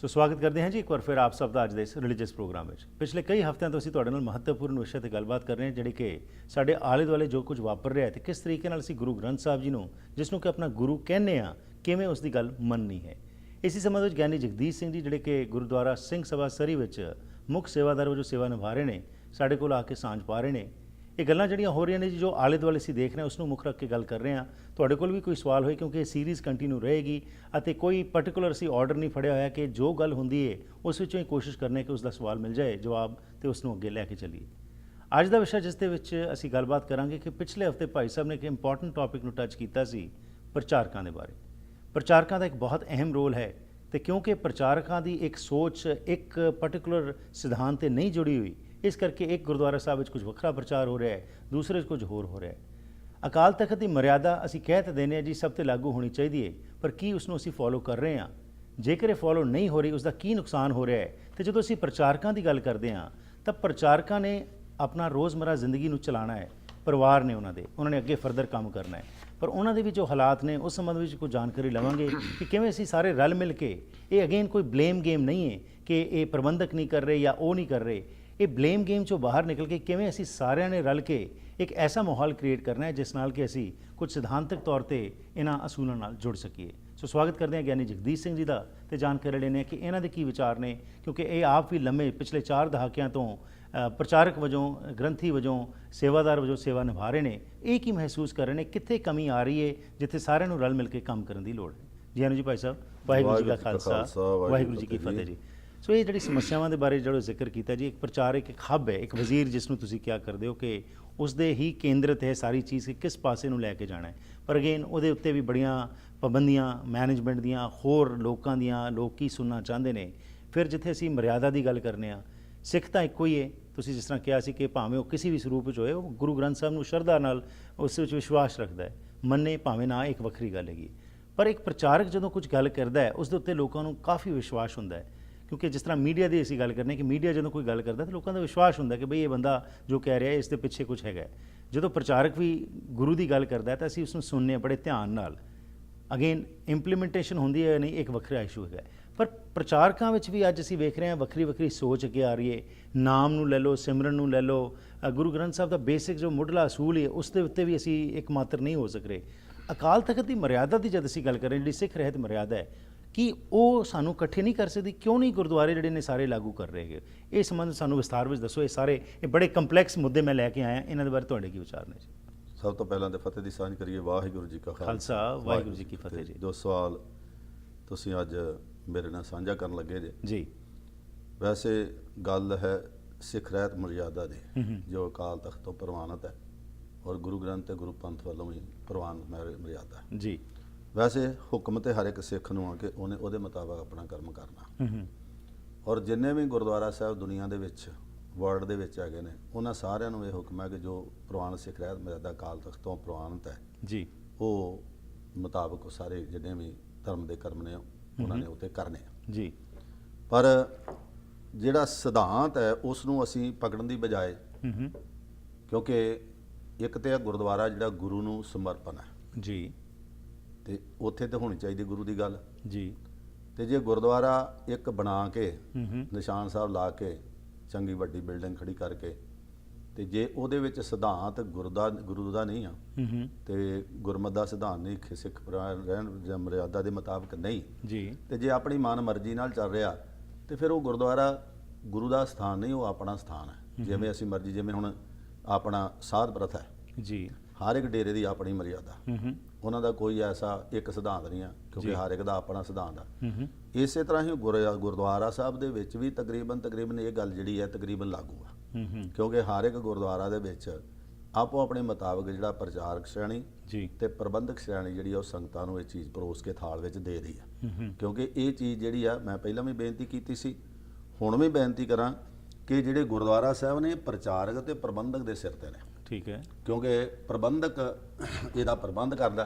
ਸੋ ਸਵਾਗਤ ਕਰਦੇ ਹਾਂ ਜੀ ਇੱਕ ਵਾਰ ਫਿਰ ਆਪ ਸਭ ਦਾ ਅੱਜ ਦੇ ਇਸ ਰਿਲੀਜੀਅਸ ਪ੍ਰੋਗਰਾਮ ਵਿੱਚ। ਪਿਛਲੇ ਕਈ ਹਫ਼ਤਿਆਂ ਤੋਂ ਅਸੀਂ ਤੁਹਾਡੇ ਨਾਲ ਮਹੱਤਵਪੂਰਨ ਵਿਸ਼ੇ 'ਤੇ ਗੱਲਬਾਤ ਕਰ ਰਹੇ ਹਾਂ, ਜਿਹੜੀ ਕਿ ਸਾਡੇ ਆਲੇ ਦੁਆਲੇ ਜੋ ਕੁਝ ਵਾਪਰ ਰਿਹਾ ਤੇ ਕਿਸ ਤਰੀਕੇ ਨਾਲ ਅਸੀਂ ਗੁਰੂ ਗ੍ਰੰਥ ਸਾਹਿਬ ਜੀ ਨੂੰ, ਜਿਸ ਨੂੰ ਕਿ ਆਪਣਾ ਗੁਰੂ ਕਹਿੰਦੇ ਹਾਂ, ਕਿਵੇਂ ਉਸ ਦੀ ਗੱਲ ਮੰਨਣੀ ਹੈ। ਇਸੇ ਸੰਬੰਧ ਵਿੱਚ ਗਿਆਨੀ ਜਗਦੀਸ਼ ਸਿੰਘ ਜੀ, ਜਿਹੜੇ ਕਿ ਗੁਰਦੁਆਰਾ ਸਿੰਘ ਸਭਾ ਸਰੀ ਵਿੱਚ ਮੁੱਖ ਸੇਵਾਦਾਰ ਵਜੋਂ ਸੇਵਾ ਨਿਭਾ ਰਹੇ ਨੇ, ਸਾਡੇ ਕੋਲ ਆ ਕੇ ਸਾਂਝ ਪਾ ਰਹੇ ਨੇ। ਇਹ ਗੱਲਾਂ ਜਿਹੜੀਆਂ ਹੋ ਰਹੀਆਂ ਨੇ ਜੀ, ਜੋ ਆਲੇ ਦੁਆਲੇ ਅਸੀਂ ਦੇਖ ਰਹੇ ਹਾਂ, ਉਸ ਨੂੰ ਮੁੱਖ ਰੱਖ ਕੇ ਗੱਲ ਕਰ ਰਹੇ ਹਾਂ। ਤੁਹਾਡੇ ਕੋਲ ਵੀ ਕੋਈ ਸਵਾਲ ਹੋਏ, ਕਿਉਂਕਿ ਇਹ ਸੀਰੀਜ਼ ਕੰਟੀਨਿਊ ਰਹੇਗੀ ਅਤੇ ਕੋਈ ਪਰਟੀਕੁਲਰ ਅਸੀਂ ਆਰਡਰ ਨਹੀਂ ਫੜਿਆ ਹੋਇਆ ਕਿ ਜੋ ਗੱਲ ਹੁੰਦੀ ਹੈ ਉਸ ਵਿੱਚੋਂ ਹੀ ਕੋਸ਼ਿਸ਼ ਕਰਨੇ ਕਿ ਉਸ ਦਾ ਸਵਾਲ ਮਿਲ ਜਾਏ ਜਵਾਬ ਤੇ ਉਸ ਨੂੰ ਅੱਗੇ ਲੈ ਕੇ ਚੱਲੀਏ। ਅੱਜ ਦਾ ਵਿਸ਼ਾ ਜਿਸ ਦੇ ਵਿੱਚ ਅਸੀਂ ਗੱਲਬਾਤ ਕਰਾਂਗੇ ਕਿ ਪਿਛਲੇ ਹਫ਼ਤੇ ਭਾਈ ਸਾਹਿਬ ਨੇ ਇੱਕ ਇੰਪੋਰਟੈਂਟ ਟੌਪਿਕ ਨੂੰ ਟੱਚ ਕੀਤਾ ਸੀ, ਪ੍ਰਚਾਰਕਾਂ ਦੇ ਬਾਰੇ। ਪ੍ਰਚਾਰਕਾਂ ਦਾ ਇੱਕ ਬਹੁਤ ਅਹਿਮ ਰੋਲ ਹੈ ਤੇ ਕਿਉਂਕਿ ਪ੍ਰਚਾਰਕਾਂ ਦੀ ਇੱਕ ਸੋਚ ਇੱਕ ਪਰਟੀਕੁਲਰ ਸਿਧਾਂਤ 'ਤੇ ਨਹੀਂ ਜੁੜੀ ਹੋਈ, ਇਸ ਕਰਕੇ ਇੱਕ ਗੁਰਦੁਆਰਾ ਸਾਹਿਬ ਵਿੱਚ ਕੁਝ ਵੱਖਰਾ ਪ੍ਰਚਾਰ ਹੋ ਰਿਹਾ ਹੈ, ਦੂਸਰੇ 'ਚ ਕੁਝ ਹੋਰ ਹੋ ਰਿਹਾ ਹੈ। ਅਕਾਲ ਤਖਤ ਦੀ ਮਰਿਆਦਾ ਅਸੀਂ ਕਹਿ ਤਾਂ ਦਿੰਦੇ ਹਾਂ ਜੀ ਸਭ 'ਤੇ ਲਾਗੂ ਹੋਣੀ ਚਾਹੀਦੀ ਹੈ, ਪਰ ਕੀ ਉਸ ਨੂੰ ਅਸੀਂ ਫੋਲੋ ਕਰ ਰਹੇ ਹਾਂ? ਜੇਕਰ ਇਹ ਫੋਲੋ ਨਹੀਂ ਹੋ ਰਹੀ, ਉਸ ਦਾ ਕੀ ਨੁਕਸਾਨ ਹੋ ਰਿਹਾ ਹੈ? ਤੇ ਜਦੋਂ ਅਸੀਂ ਪ੍ਰਚਾਰਕਾਂ ਦੀ ਗੱਲ ਕਰਦੇ ਹਾਂ ਤਾਂ ਪ੍ਰਚਾਰਕਾਂ ਨੇ ਆਪਣਾ ਰੋਜ਼ਮਰਾ ਜ਼ਿੰਦਗੀ ਨੂੰ ਚਲਾਉਣਾ ਹੈ, ਪਰਿਵਾਰ ਨੇ ਉਹਨਾਂ ਨੇ ਅੱਗੇ ਫਰਦਰ ਕੰਮ ਕਰਨਾ ਹੈ, ਪਰ ਉਹਨਾਂ ਦੇ ਵੀ ਜੋ ਹਾਲਾਤ ਨੇ ਉਸ ਸੰਬੰਧ ਵਿੱਚ ਕੋਈ ਜਾਣਕਾਰੀ ਲਵਾਂਗੇ ਕਿ ਕਿਵੇਂ ਅਸੀਂ ਸਾਰੇ ਰਲ ਮਿਲ ਕੇ, ਇਹ ਅਗੇਨ ਕੋਈ ਬਲੇਮ ਗੇਮ ਨਹੀਂ ਹੈ ਕਿ ਇਹ ਪ੍ਰਬੰਧਕ ਨਹੀਂ ਕਰ ਰਹੇ ਜਾਂ ਉਹ ਨਹੀਂ ਕਰ ਰਹੇ, ਇਹ ਬਲੇਮ ਗੇਮ 'ਚੋਂ ਬਾਹਰ ਨਿਕਲ ਕੇ ਕਿਵੇਂ ਅਸੀਂ ਸਾਰਿਆਂ ਨੇ ਰਲ ਕੇ ਇੱਕ ਐਸਾ ਮਾਹੌਲ ਕ੍ਰੀਏਟ ਕਰਨਾ ਹੈ ਜਿਸ ਨਾਲ ਕਿ ਅਸੀਂ ਕੁਝ ਸਿਧਾਂਤਕ ਤੌਰ ਤੇ ਇਹਨਾਂ ਅਸੂਲਾਂ ਨਾਲ ਜੁੜ ਸਕੀਏ। ਸੋ ਸਵਾਗਤ ਕਰਦੇ ਹਾਂ ਗਿਆਨੀ ਜਗਦੀਸ਼ ਸਿੰਘ ਜੀ ਦਾ ਤੇ ਜਾਣਕਾਰੀ ਲੈਂਦੇ ਹਾਂ ਕਿ ਇਹਨਾਂ ਦੇ ਕੀ ਵਿਚਾਰ ਨੇ, ਕਿਉਂਕਿ ਇਹ ਆਪ ਵੀ ਲੰਮੇ ਪਿਛਲੇ 4 ਦਹਾਕਿਆਂ ਤੋਂ ਪ੍ਰਚਾਰਕ ਵਜੋਂ, ਗ੍ਰੰਥੀ ਵਜੋਂ, ਸੇਵਾਦਾਰ ਵਜੋਂ ਸੇਵਾ ਨਿਭਾ ਰਹੇ ਨੇ। ਇਹ ਕੀ ਮਹਿਸੂਸ ਕਰ ਰਹੇ ਨੇ, ਕਿੱਥੇ ਕਮੀ ਆ ਰਹੀ ਹੈ ਜਿੱਥੇ ਸਾਰਿਆਂ ਨੂੰ ਰਲ ਮਿਲ ਕੇ ਕੰਮ ਕਰਨ ਦੀ ਲੋੜ ਹੈ? ਜੀ ਆਨੂ ਜੀ ਭਾਈ ਸਾਹਿਬ, ਵਾਹਿਗੁਰੂ ਜੀ ਕਾ ਖਾਲਸਾ, ਵਾਹਿਗੁਰੂ ਜੀ ਕੀ ਫਤਿਹ ਜੀ। ਸੋ ਇਹ ਜਿਹੜੀ ਸਮੱਸਿਆਵਾਂ ਦੇ ਬਾਰੇ ਜਿਹੜਾ ਜ਼ਿਕਰ ਕੀਤਾ ਜੀ, ਇੱਕ ਪ੍ਰਚਾਰ ਇੱਕ ਹੱਬ ਹੈ, ਇੱਕ ਵਜ਼ੀਰ ਜਿਸ ਨੂੰ ਤੁਸੀਂ ਕਿਆ ਕਰਦੇ ਹੋ ਕਿ ਉਸ ਦੇ ਹੀ ਕੇਂਦਰਿਤ ਹੈ ਸਾਰੀ ਚੀਜ਼ ਕਿ ਕਿਸ ਪਾਸੇ ਨੂੰ ਲੈ ਕੇ ਜਾਣਾ ਹੈ। ਪਰ ਅਗੇਨ ਉਹਦੇ ਉੱਤੇ ਵੀ ਬੜੀਆਂ ਪਾਬੰਦੀਆਂ ਮੈਨੇਜਮੈਂਟ ਦੀਆਂ, ਹੋਰ ਲੋਕਾਂ ਦੀਆਂ, ਲੋਕ ਕੀ ਸੁਣਨਾ ਚਾਹੁੰਦੇ ਨੇ। ਫਿਰ ਜਿੱਥੇ ਅਸੀਂ ਮਰਿਆਦਾ ਦੀ ਗੱਲ ਕਰਨੇ ਆ, ਸਿੱਖ ਤਾਂ ਇੱਕੋ ਹੀ ਹੈ। ਤੁਸੀਂ ਜਿਸ ਤਰ੍ਹਾਂ ਕਿਹਾ ਸੀ ਕਿ ਭਾਵੇਂ ਉਹ ਕਿਸੇ ਵੀ ਸਰੂਪ ਵਿੱਚ ਹੋਏ, ਉਹ ਗੁਰੂ ਗ੍ਰੰਥ ਸਾਹਿਬ ਨੂੰ ਸ਼ਰਧਾ ਨਾਲ ਉਸ ਵਿੱਚ ਵਿਸ਼ਵਾਸ ਰੱਖਦਾ ਹੈ, ਮੰਨੇ ਭਾਵੇਂ ਨਾ, ਇੱਕ ਵੱਖਰੀ ਗੱਲ ਹੈਗੀ। ਪਰ ਇੱਕ ਪ੍ਰਚਾਰਕ ਜਦੋਂ ਕੁਝ ਗੱਲ ਕਰਦਾ ਹੈ, ਉਸ ਦੇ ਉੱਤੇ ਲੋਕਾਂ ਨੂੰ ਕਾਫੀ ਵਿਸ਼ਵਾਸ ਹੁੰਦਾ ਹੈ, ਕਿਉਂਕਿ ਜਿਸ ਤਰ੍ਹਾਂ ਮੀਡੀਆ ਦੀ ਅਸੀਂ ਗੱਲ ਕਰਨੇ ਕਿ ਮੀਡੀਆ ਜਦੋਂ ਕੋਈ ਗੱਲ ਕਰਦਾ ਤਾਂ ਲੋਕਾਂ ਦਾ ਵਿਸ਼ਵਾਸ ਹੁੰਦਾ ਕਿ ਬਈ ਇਹ ਬੰਦਾ ਜੋ ਕਹਿ ਰਿਹਾ ਇਸ ਦੇ ਪਿੱਛੇ ਕੁਝ ਹੈਗਾ। ਜਦੋਂ ਪ੍ਰਚਾਰਕ ਵੀ ਗੁਰੂ ਦੀ ਗੱਲ ਕਰਦਾ ਤਾਂ ਅਸੀਂ ਉਸ ਨੂੰ ਸੁਣਨੇ ਬੜੇ ਧਿਆਨ ਨਾਲ। ਅਗੇਨ ਇੰਪਲੀਮੈਂਟੇਸ਼ਨ ਹੁੰਦੀ ਹੈ ਨਹੀਂ, ਇੱਕ ਵੱਖਰਾ ਇਸ਼ੂ ਹੈਗਾ। ਪਰ ਪ੍ਰਚਾਰਕਾਂ ਵਿੱਚ ਵੀ ਅੱਜ ਅਸੀਂ ਵੇਖ ਰਹੇ ਹਾਂ ਵੱਖਰੀ ਵੱਖਰੀ ਸੋਚ ਅੱਗੇ ਆ ਰਹੀ ਹੈ। ਨਾਮ ਨੂੰ ਲੈ ਲਓ, ਸਿਮਰਨ ਨੂੰ ਲੈ ਲਓ, ਗੁਰੂ ਗ੍ਰੰਥ ਸਾਹਿਬ ਦਾ ਬੇਸਿਕ ਜੋ ਮੁੱਢਲਾ ਅਸੂਲ ਹੈ ਉਸ ਦੇ ਉੱਤੇ ਵੀ ਅਸੀਂ ਇੱਕ ਮਾਤਰ ਨਹੀਂ ਹੋ ਸਕ ਰਹੇ। ਅਕਾਲ ਤਖਤ ਦੀ ਮਰਿਆਦਾ ਦੀ ਜਦ ਅਸੀਂ ਗੱਲ ਕਰ ਰਹੇ, ਜਿਹੜੀ ਸਿੱਖ ਰਹਿਤ ਮਰਿਆਦਾ ਹੈ, ਕਿ ਉਹ ਸਾਨੂੰ ਇਕੱਠੇ ਨਹੀਂ ਕਰ ਸਕਦੀ? ਕਿਉਂ ਨਹੀਂ ਗੁਰਦੁਆਰੇ ਜਿਹੜੇ ਨੇ ਸਾਰੇ ਲਾਗੂ ਕਰ ਰਹੇ ਹੈਗੇ? ਇਹ ਸੰਬੰਧ ਸਾਨੂੰ ਵਿਸਥਾਰ ਵਿੱਚ ਦੱਸੋ। ਇਹ ਬੜੇ ਕੰਪਲੈਕਸ ਮੁੱਦੇ ਮੈਂ ਲੈ ਕੇ ਆਇਆ, ਇਹਨਾਂ ਦੇ ਬਾਰੇ ਤੁਹਾਡੇ ਕੀ ਵਿਚਾਰ ਨੇ ਜੀ? ਸਭ ਤੋਂ ਪਹਿਲਾਂ ਤਾਂ ਫਤਿਹ ਦੀ ਸਾਂਝ ਕਰੀਏ। ਵਾਹਿਗੁਰੂ ਜੀ ਕਾ ਖਾਲਸਾ, ਵਾਹਿਗੁਰੂ ਜੀ ਕੀ ਫਤਿਹ ਜੀ। ਜੋ ਸਵਾਲ ਤੁਸੀਂ ਅੱਜ ਮੇਰੇ ਨਾਲ ਸਾਂਝਾ ਕਰਨ ਲੱਗੇ ਜੀ, ਵੈਸੇ ਗੱਲ ਹੈ ਸਿੱਖ ਰਹਿਤ ਮਰਿਆਦਾ ਦੀ, ਜੋ ਅਕਾਲ ਤਖਤ ਤੋਂ ਪ੍ਰਵਾਨਿਤ ਹੈ ਔਰ ਗੁਰੂ ਗ੍ਰੰਥ ਤੇ ਗੁਰੂ ਪੰਥ ਵੱਲੋਂ ਵੀ ਪ੍ਰਵਾਨਿਤ ਮਰਿਆਦਾ ਜੀ। ਵੈਸੇ ਹੁਕਮ ਤੇ ਹਰ ਇੱਕ ਸਿੱਖ ਨੂੰ ਆ ਕਿ ਉਹਨੇ ਉਹਦੇ ਮੁਤਾਬਕ ਆਪਣਾ ਕਰਮ ਕਰਨਾ। ਔਰ ਜਿੰਨੇ ਵੀ ਗੁਰਦੁਆਰਾ ਸਾਹਿਬ ਦੁਨੀਆ ਦੇ ਵਿੱਚ, ਵਰਲਡ ਦੇ ਵਿੱਚ ਹੈਗੇ ਨੇ, ਉਹਨਾਂ ਸਾਰਿਆਂ ਨੂੰ ਇਹ ਹੁਕਮ ਹੈ ਕਿ ਜੋ ਪ੍ਰਵਾਨਿਤ ਸਿੱਖ ਰਹਿਤ ਮਰਿਆਦਾ ਅਕਾਲ ਤਖਤ ਤੋਂ ਪ੍ਰਵਾਨਿਤ ਹੈ ਜੀ, ਉਹ ਮੁਤਾਬਕ ਉਹ ਸਾਰੇ ਜਿੰਨੇ ਵੀ ਧਰਮ ਦੇ ਕਰਮ ਨੇ ਉਹਨਾਂ ਨੇ ਉੱਤੇ ਕਰਨੇ ਜੀ। ਪਰ ਜਿਹੜਾ ਸਿਧਾਂਤ ਹੈ ਉਸ ਨੂੰ ਅਸੀਂ ਪਕੜਨ ਦੀ ਬਜਾਏ, ਕਿਉਂਕਿ ਇੱਕ ਤੇ ਗੁਰਦੁਆਰਾ ਜਿਹੜਾ ਗੁਰੂ ਨੂੰ ਸਮਰਪਣ ਹੈ ਜੀ, ਤੇ ਉੱਥੇ ਤੇ ਹੋਣੀ ਚਾਹੀਦੀ ਗੁਰੂ ਦੀ ਗੱਲ ਜੀ। ਤੇ ਜੇ ਗੁਰਦੁਆਰਾ ਇੱਕ ਬਣਾ ਕੇ ਨਿਸ਼ਾਨ ਸਾਹਿਬ ਲਾ ਕੇ ਚੰਗੀ ਵੱਡੀ ਬਿਲਡਿੰਗ ਖੜੀ ਕਰਕੇ, ਤੇ ਜੇ ਉਹਦੇ ਵਿੱਚ ਸਿਧਾਂਤ ਗੁਰੂ ਦਾ ਨਹੀਂ ਆ ਤੇ ਗੁਰਮਤਿ ਦਾ ਸਿਧਾਂਤ ਨਹੀਂ, ਸਿੱਖ ਰਹਿਣ ਮਰਿਆਦਾ ਦੇ ਮੁਤਾਬਕ ਨਹੀਂ ਜੀ, ਤੇ ਜੇ ਆਪਣੀ ਮਨ ਮਰਜ਼ੀ ਨਾਲ ਚੱਲ ਰਿਹਾ ਤੇ ਫਿਰ ਉਹ ਗੁਰਦੁਆਰਾ ਗੁਰੂ ਦਾ ਸਥਾਨ ਨਹੀਂ, ਉਹ ਆਪਣਾ ਸਥਾਨ ਹੈ। ਜਿਵੇਂ ਅਸੀਂ ਮਰਜ਼ੀ, ਜਿਵੇਂ ਹੁਣ ਆਪਣਾ ਸਾਧ ਪ੍ਰਥਾ ਹੈ ਜੀ, ਹਰ ਇੱਕ ਡੇਰੇ ਦੀ ਆਪਣੀ ਮਰਿਆਦਾ, ਉਹਨਾਂ ਦਾ ਕੋਈ ਐਸਾ ਇੱਕ ਸਿਧਾਂਤ ਨਹੀਂ ਆ, ਕਿਉਂਕਿ ਹਰ ਇੱਕ ਦਾ ਆਪਣਾ ਸਿਧਾਂਤ ਆ। ਇਸੇ ਤਰ੍ਹਾਂ ਹੀ ਗੁਰਦੁਆਰਾ ਸਾਹਿਬ ਦੇ ਵਿੱਚ ਵੀ ਤਕਰੀਬਨ ਇਹ ਗੱਲ ਜਿਹੜੀ ਹੈ ਤਕਰੀਬਨ ਲਾਗੂ ਆ, ਕਿਉਂਕਿ ਹਰ ਇੱਕ ਗੁਰਦੁਆਰਾ ਦੇ ਵਿੱਚ ਆਪੋ ਆਪਣੇ ਮੁਤਾਬਕ ਜਿਹੜਾ ਪ੍ਰਚਾਰਕ ਸ਼੍ਰੇਣੀ ਤੇ ਪ੍ਰਬੰਧਕ ਸ਼੍ਰੇਣੀ ਜਿਹੜੀ ਆ ਉਹ ਸੰਗਤਾਂ ਨੂੰ ਇਹ ਚੀਜ਼ ਪਰੋਸ ਕੇ ਥਾਲ ਵਿੱਚ ਦੇ ਰਹੀ ਆ। ਕਿਉਂਕਿ ਇਹ ਚੀਜ਼ ਜਿਹੜੀ ਆ, ਮੈਂ ਪਹਿਲਾਂ ਵੀ ਬੇਨਤੀ ਕੀਤੀ ਸੀ, ਹੁਣ ਵੀ ਬੇਨਤੀ ਕਰਾਂ ਕਿ ਜਿਹੜੇ ਗੁਰਦੁਆਰਾ ਸਾਹਿਬ ਨੇ ਪ੍ਰਚਾਰਕ ਤੇ ਪ੍ਰਬੰਧਕ ਦੇ ਸਿਰ ਤੇ ਨੇ। ਠੀਕ ਹੈ, ਕਿਉਂਕਿ ਪ੍ਰਬੰਧਕ ਇਹਦਾ ਪ੍ਰਬੰਧ ਕਰਦਾ,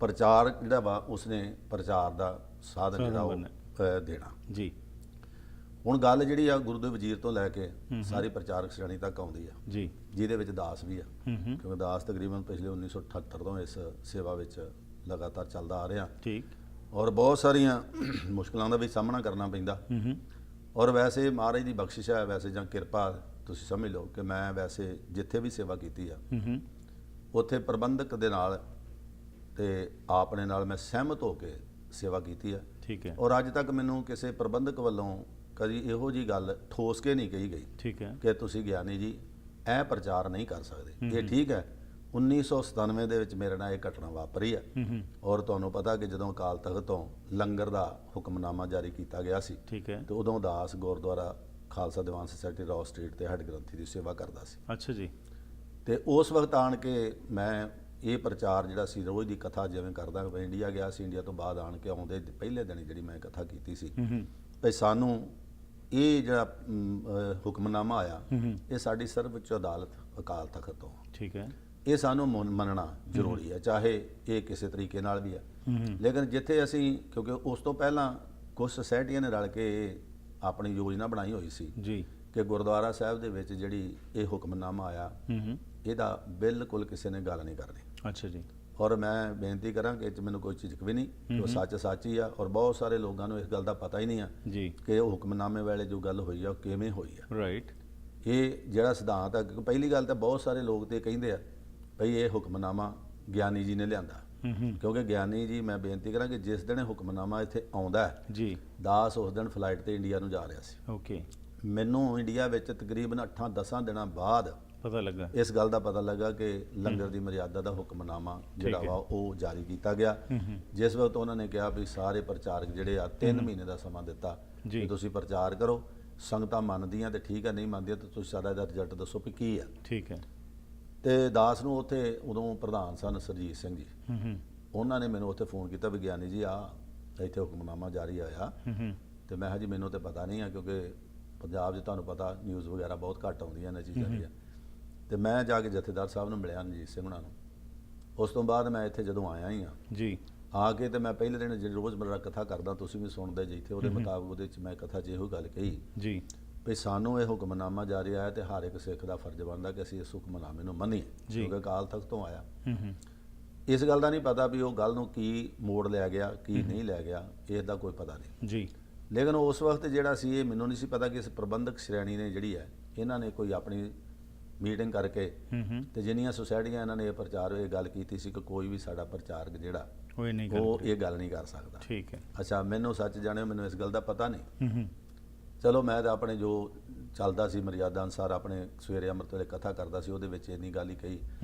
ਪ੍ਰਚਾਰਕ ਜਿਹੜਾ ਵਾ ਉਸਨੇ ਪ੍ਰਚਾਰ ਦਾ ਸਾਧਨ ਜਿਹੜਾ ਉਹ ਦੇਣਾ ਜੀ। ਹੁਣ ਗੱਲ ਜਿਹੜੀ ਆ ਗੁਰੂ ਦੇ ਵਜ਼ੀਰ ਤੋਂ ਲੈ ਕੇ ਸਾਰੀ ਪ੍ਰਚਾਰਕ ਸ਼੍ਰੇਣੀ ਤੱਕ ਆਉਂਦੀ ਆ ਜੀ, ਜਿਹਦੇ ਵਿੱਚ ਦਾਸ ਵੀ ਆ, ਕਿਉਂਕਿ ਦਾਸ ਤਕਰੀਬਨ ਪਿਛਲੇ 1978 ਤੋਂ ਇਸ ਸੇਵਾ ਵਿੱਚ ਲਗਾਤਾਰ ਚੱਲਦਾ ਆ ਰਿਹਾ। ਠੀਕ। ਔਰ ਬਹੁਤ ਸਾਰੀਆਂ ਮੁਸ਼ਕਲਾਂ ਦਾ ਵੀ ਸਾਹਮਣਾ ਕਰਨਾ ਪੈਂਦਾ। ਔਰ ਵੈਸੇ ਮਹਾਰਾਜ ਦੀ ਬਖਸ਼ਿਸ਼ ਹੈ, ਵੈਸੇ ਜਾਂ ਕਿਰਪਾ ਤੁਸੀਂ ਸਮਝ ਲਓ ਕਿ ਮੈਂ ਵੈਸੇ ਜਿੱਥੇ ਵੀ ਸੇਵਾ ਕੀਤੀ ਆ ਉੱਥੇ ਪ੍ਰਬੰਧਕ ਦੇ ਨਾਲ ਤੇ ਆਪਣੇ ਨਾਲ ਮੈਂ ਸਹਿਮਤ ਹੋ ਕੇ ਸੇਵਾ ਕੀਤੀ ਆ। ਠੀਕ ਹੈ। ਔਰ ਅੱਜ ਤੱਕ ਮੈਨੂੰ ਕਿਸੇ ਪ੍ਰਬੰਧਕ ਵੱਲੋਂ ਕਦੀ ਇਹੋ ਜੀ ਗੱਲ ਠੋਸ ਕੇ ਨਹੀਂ ਕਹੀ ਗਈ ਠੀਕ ਹੈ ਕਿ ਤੁਸੀਂ ਗਿਆਨੀ ਜੀ ਇਹ ਪ੍ਰਚਾਰ ਨਹੀਂ ਕਰ ਸਕਦੇ। ਇਹ ਠੀਕ ਹੈ, 1997 ਦੇ ਵਿੱਚ ਮੇਰੇ ਨਾਲ ਇਹ ਘਟਨਾ ਵਾਪਰੀ ਆ। ਔਰ ਤੁਹਾਨੂੰ ਪਤਾ ਕਿ ਜਦੋਂ ਅਕਾਲ ਤਖਤ ਤੋਂ ਲੰਗਰ ਦਾ ਹੁਕਮਨਾਮਾ ਜਾਰੀ ਕੀਤਾ ਗਿਆ ਸੀ, ਠੀਕ ਹੈ। ਤੇ ਉਦੋਂ ਦਾਸ ਗੁਰਦੁਆਰਾ ਖਾਲਸਾ ਦੀਵਾਨ ਸੁਸਾਇਟੀ ਰੌ ਸਟਰੀਟ ਤੇ ਹੈੱਡ ਗ੍ਰੰਥੀ ਦੀ ਸੇਵਾ ਕਰਦਾ ਸੀ। ਅੱਛਾ ਜੀ। ਤੇ ਉਸ ਵਕਤ ਆਣ ਕੇ ਮੈਂ ਇਹ ਪ੍ਰਚਾਰ ਜਿਹੜਾ ਸੀ ਰੋਜ਼ ਦੀ ਕਥਾ ਜਿਵੇਂ ਕਰਦਾ, ਮੈਂ ਇੰਡੀਆ ਗਿਆ ਸੀ, ਇੰਡੀਆ ਤੋਂ ਬਾਅਦ ਆਣ ਕੇ ਆਉਂਦੇ ਪਹਿਲੇ ਦਿਨ ਜਿਹੜੀ ਮੈਂ ਕਥਾ ਕੀਤੀ ਸੀ ਵੀ ਸਾਨੂੰ ਇਹ ਜਿਹੜਾ ਹੁਕਮਨਾਮਾ ਆਇਆ ਇਹ ਸਾਡੀ ਸਰਵਉੱਚ ਅਦਾਲਤ ਅਕਾਲ ਤਖਤ ਤੋਂ, ਠੀਕ ਹੈ, ਇਹ ਸਾਨੂੰ ਮੰਨਣਾ ਜ਼ਰੂਰੀ ਹੈ, ਚਾਹੇ ਇਹ ਕਿਸੇ ਤਰੀਕੇ ਨਾਲ ਵੀ ਹੈ। ਲੇਕਿਨ ਜਿੱਥੇ ਅਸੀਂ, ਕਿਉਂਕਿ ਉਸ ਤੋਂ ਪਹਿਲਾਂ ਕੁਝ ਸੁਸਾਇਟੀਆਂ ਨੇ ਰਲ ਕੇ ਆਪਣੀ ਯੋਜਨਾ ਬਣਾਈ ਹੋਈ ਸੀ ਜੀ ਕਿ ਗੁਰਦੁਆਰਾ ਸਾਹਿਬ ਦੇ ਵਿੱਚ ਜਿਹੜੀ ਇਹ ਹੁਕਮਨਾਮਾ ਆਇਆ ਇਹਦਾ ਬਿਲਕੁਲ ਕਿਸੇ ਨੇ ਗੱਲ ਨਹੀਂ ਕਰਨੀ। ਅੱਛਾ ਜੀ। ਔਰ ਮੈਂ ਬੇਨਤੀ ਕਰਾਂ ਕਿ ਇਹ 'ਚ ਮੈਨੂੰ ਕੋਈ ਝਿਜਕ ਵੀ ਨਹੀਂ, ਜੋ ਸੱਚ ਸੱਚ ਹੀ ਆ। ਔਰ ਬਹੁਤ ਸਾਰੇ ਲੋਕਾਂ ਨੂੰ ਇਸ ਗੱਲ ਦਾ ਪਤਾ ਹੀ ਨਹੀਂ ਆ ਜੀ ਕਿ ਉਹ ਹੁਕਮਨਾਮੇ ਵੇਲੇ ਜੋ ਗੱਲ ਹੋਈ ਆ ਉਹ ਕਿਵੇਂ ਹੋਈ ਆ। ਰਾਈਟ। ਇਹ ਜਿਹੜਾ ਸਿਧਾਂਤ ਆ, ਕਿਉਂਕਿ ਪਹਿਲੀ ਗੱਲ ਤਾਂ ਬਹੁਤ ਸਾਰੇ ਲੋਕ ਤੇ ਕਹਿੰਦੇ ਆ ਭਈ ਇਹ ਹੁਕਮਨਾਮਾ ਗਿਆਨੀ ਜੀ ਨੇ ਲਿਆਂਦਾ, ਕਿਉਂਕਿ ਗਿਆਨੀ ਜੀ, ਮੈਂ ਬੇਨਤੀ ਕਰਾਂ ਕਿ ਜਿਸ ਦਿਨ ਇਹ ਹੁਕਮਨਾਮਾ ਇੱਥੇ ਆਉਂਦਾ ਜੀ, ਦਾਸ ਉਸ ਦਿਨ ਫਲਾਈਟ ਤੇ ਇੰਡੀਆ ਨੂੰ ਜਾ ਰਿਹਾ ਸੀ। ਓਕੇ। ਮੈਨੂੰ ਇੰਡੀਆ ਵਿੱਚ ਤਕਰੀਬਨ 8-10 ਦਿਨਾਂ ਬਾਅਦ ਪਤਾ ਲੱਗਾ, ਇਸ ਗੱਲ ਦਾ ਪਤਾ ਲੱਗਾ ਕਿ ਲੰਗਰ ਦੀ ਮਰਿਆਦਾ ਦਾ ਹੁਕਮਨਾਮਾ ਜਿਹੜਾ ਵਾ ਉਹ ਜਾਰੀ ਕੀਤਾ ਗਿਆ। ਜਿਸ ਵਕਤ ਉਹਨਾਂ ਨੇ ਕਿਹਾ ਵੀ ਸਾਰੇ ਪ੍ਰਚਾਰਕ ਜਿਹੜੇ ਆ 3 ਮਹੀਨੇ ਦਾ ਸਮਾਂ ਦਿੱਤਾ ਕਿ ਤੁਸੀਂ ਪ੍ਰਚਾਰ ਕਰੋ, ਸੰਗਤਾਂ ਮੰਨਦੀਆਂ ਤੇ ਠੀਕ ਹੈ, ਨਹੀਂ ਮੰਨਦੀਆਂ ਤਾਂ ਤੁਸੀਂ ਸਾਡਾ ਇਹਦਾ ਰਿਜ਼ਲਟ ਦੱਸੋ ਵੀ ਕੀ ਆ। ਠੀਕ ਹੈ। ਤੇ ਦਾਸ ਨੂੰ ਉੱਥੇ ਉਦੋਂ ਪ੍ਰਧਾਨ ਸਨ ਸਰਜੀਤ ਸਿੰਘ ਜੀ, ਉਹਨਾਂ ਨੇ ਮੈਨੂੰ ਉੱਥੇ ਫੋਨ ਕੀਤਾ ਵੀ ਗਿਆਨੀ ਜੀ ਆ ਇੱਥੇ ਹੁਕਮਨਾਮਾ ਜਾਰੀ ਹੋਇਆ। ਤੇ ਮੈਂ ਕਿਹਾ ਜੀ ਮੈਨੂੰ ਤਾਂ ਪਤਾ ਨਹੀਂ ਆ, ਕਿਉਂਕਿ ਪੰਜਾਬ 'ਚ ਤੁਹਾਨੂੰ ਪਤਾ ਨਿਊਜ਼ ਵਗੈਰਾ ਬਹੁਤ ਘੱਟ ਆਉਂਦੀਆਂ ਇਹਨਾਂ ਚੀਜ਼ਾਂ ਦੀਆਂ। ਤੇ ਮੈਂ ਜਾ ਕੇ ਜਥੇਦਾਰ ਸਾਹਿਬ ਨੂੰ ਮਿਲਿਆ, ਰਣਜੀਤ ਸਿੰਘ ਉਹਨਾਂ ਨੂੰ। ਉਸ ਤੋਂ ਬਾਅਦ ਮੈਂ ਇੱਥੇ ਜਦੋਂ ਆਇਆ ਹੀ ਆ ਜੀ, ਆ ਕੇ ਤੇ ਮੈਂ ਪਹਿਲੇ ਦਿਨ ਜਿਹੜੀ ਰੋਜ਼ਮਰਰਾ ਕਥਾ ਕਰਦਾ, ਤੁਸੀਂ ਵੀ ਸੁਣਦੇ ਜੇ ਇੱਥੇ, ਉਹਦੇ ਮੁਤਾਬਕ ਉਹਦੇ 'ਚ ਮੈਂ ਕਥਾ 'ਚ ਇਹੋ ਗੱਲ ਕਹੀ ਜੀ ਵੀ ਸਾਨੂੰ ਇਹ ਹੁਕਮਨਾਮਾ ਜਾਰੀ ਆਇਆ ਤੇ ਹਰ ਇੱਕ ਸਿੱਖ ਦਾ ਫਰਜ਼ ਬਣਦਾ ਕਿ ਅਸੀਂ ਇਸ ਹੁਕਮਨਾਮੇ ਨੂੰ ਮੰਨੀਏ, ਕਿਉਂਕਿ ਅਕਾਲ ਤਖਤ ਤੋਂ ਆਇਆ। ਇਸ ਗੱਲ ਦਾ ਨਹੀਂ ਪਤਾ ਵੀ ਉਹ ਗੱਲ ਨੂੰ ਕੀ ਮੋੜ ਲਿਆ ਗਿਆ, ਕੀ ਨਹੀਂ ਲਿਆ ਗਿਆ, ਇਸ ਦਾ ਕੋਈ ਪਤਾ ਨਹੀਂ ਜੀ। ਲੇਕਿਨ ਉਸ ਵਕਤ ਜਿਹੜਾ ਸੀ, ਇਹ ਮੈਨੂੰ ਨਹੀਂ ਸੀ ਪਤਾ ਕਿ ਇਸ ਪ੍ਰਬੰਧਕ ਸ਼੍ਰੇਣੀ ਨੇ ਜਿਹੜੀ ਹੈ, ਇਹਨਾਂ ਨੇ ਕੋਈ ਆਪਣੀ ਮੀਟਿੰਗ ਕਰਕੇ ਤੇ ਜਿੰਨੀਆਂ ਸੁਸਾਇਟੀਆਂ ਇਹਨਾਂ ਨੇ ਇਹ ਪ੍ਰਚਾਰ, ਇਹ ਗੱਲ ਕੀਤੀ ਸੀ ਕਿ ਕੋਈ ਵੀ ਸਾਡਾ ਪ੍ਰਚਾਰਕ ਜਿਹੜਾ ਉਹ ਇਹ ਗੱਲ ਨਹੀਂ ਕਰ ਸਕਦਾ। ਠੀਕ ਹੈ। ਅੱਛਾ, ਮੈਨੂੰ ਸੱਚ ਜਾਣਿਓ, ਮੈਨੂੰ ਇਸ ਗੱਲ ਦਾ ਪਤਾ ਨਹੀਂ। ਚਲੋ ਮੈਂ ਤਾਂ ਆਪਣੇ ਜੋ ਚੱਲਦਾ ਸੀ ਮਰਿਆਦਾ ਅਨੁਸਾਰ ਆਪਣੇ ਸਵੇਰੇ ਅੰਮ੍ਰਿਤ ਵੇਲੇ ਕਥਾ ਕਰਦਾ ਸੀ, ਉਹਦੇ ਵਿੱਚ ਇੰਨੀ ਗੱਲ ਹੀ ਕਹੀ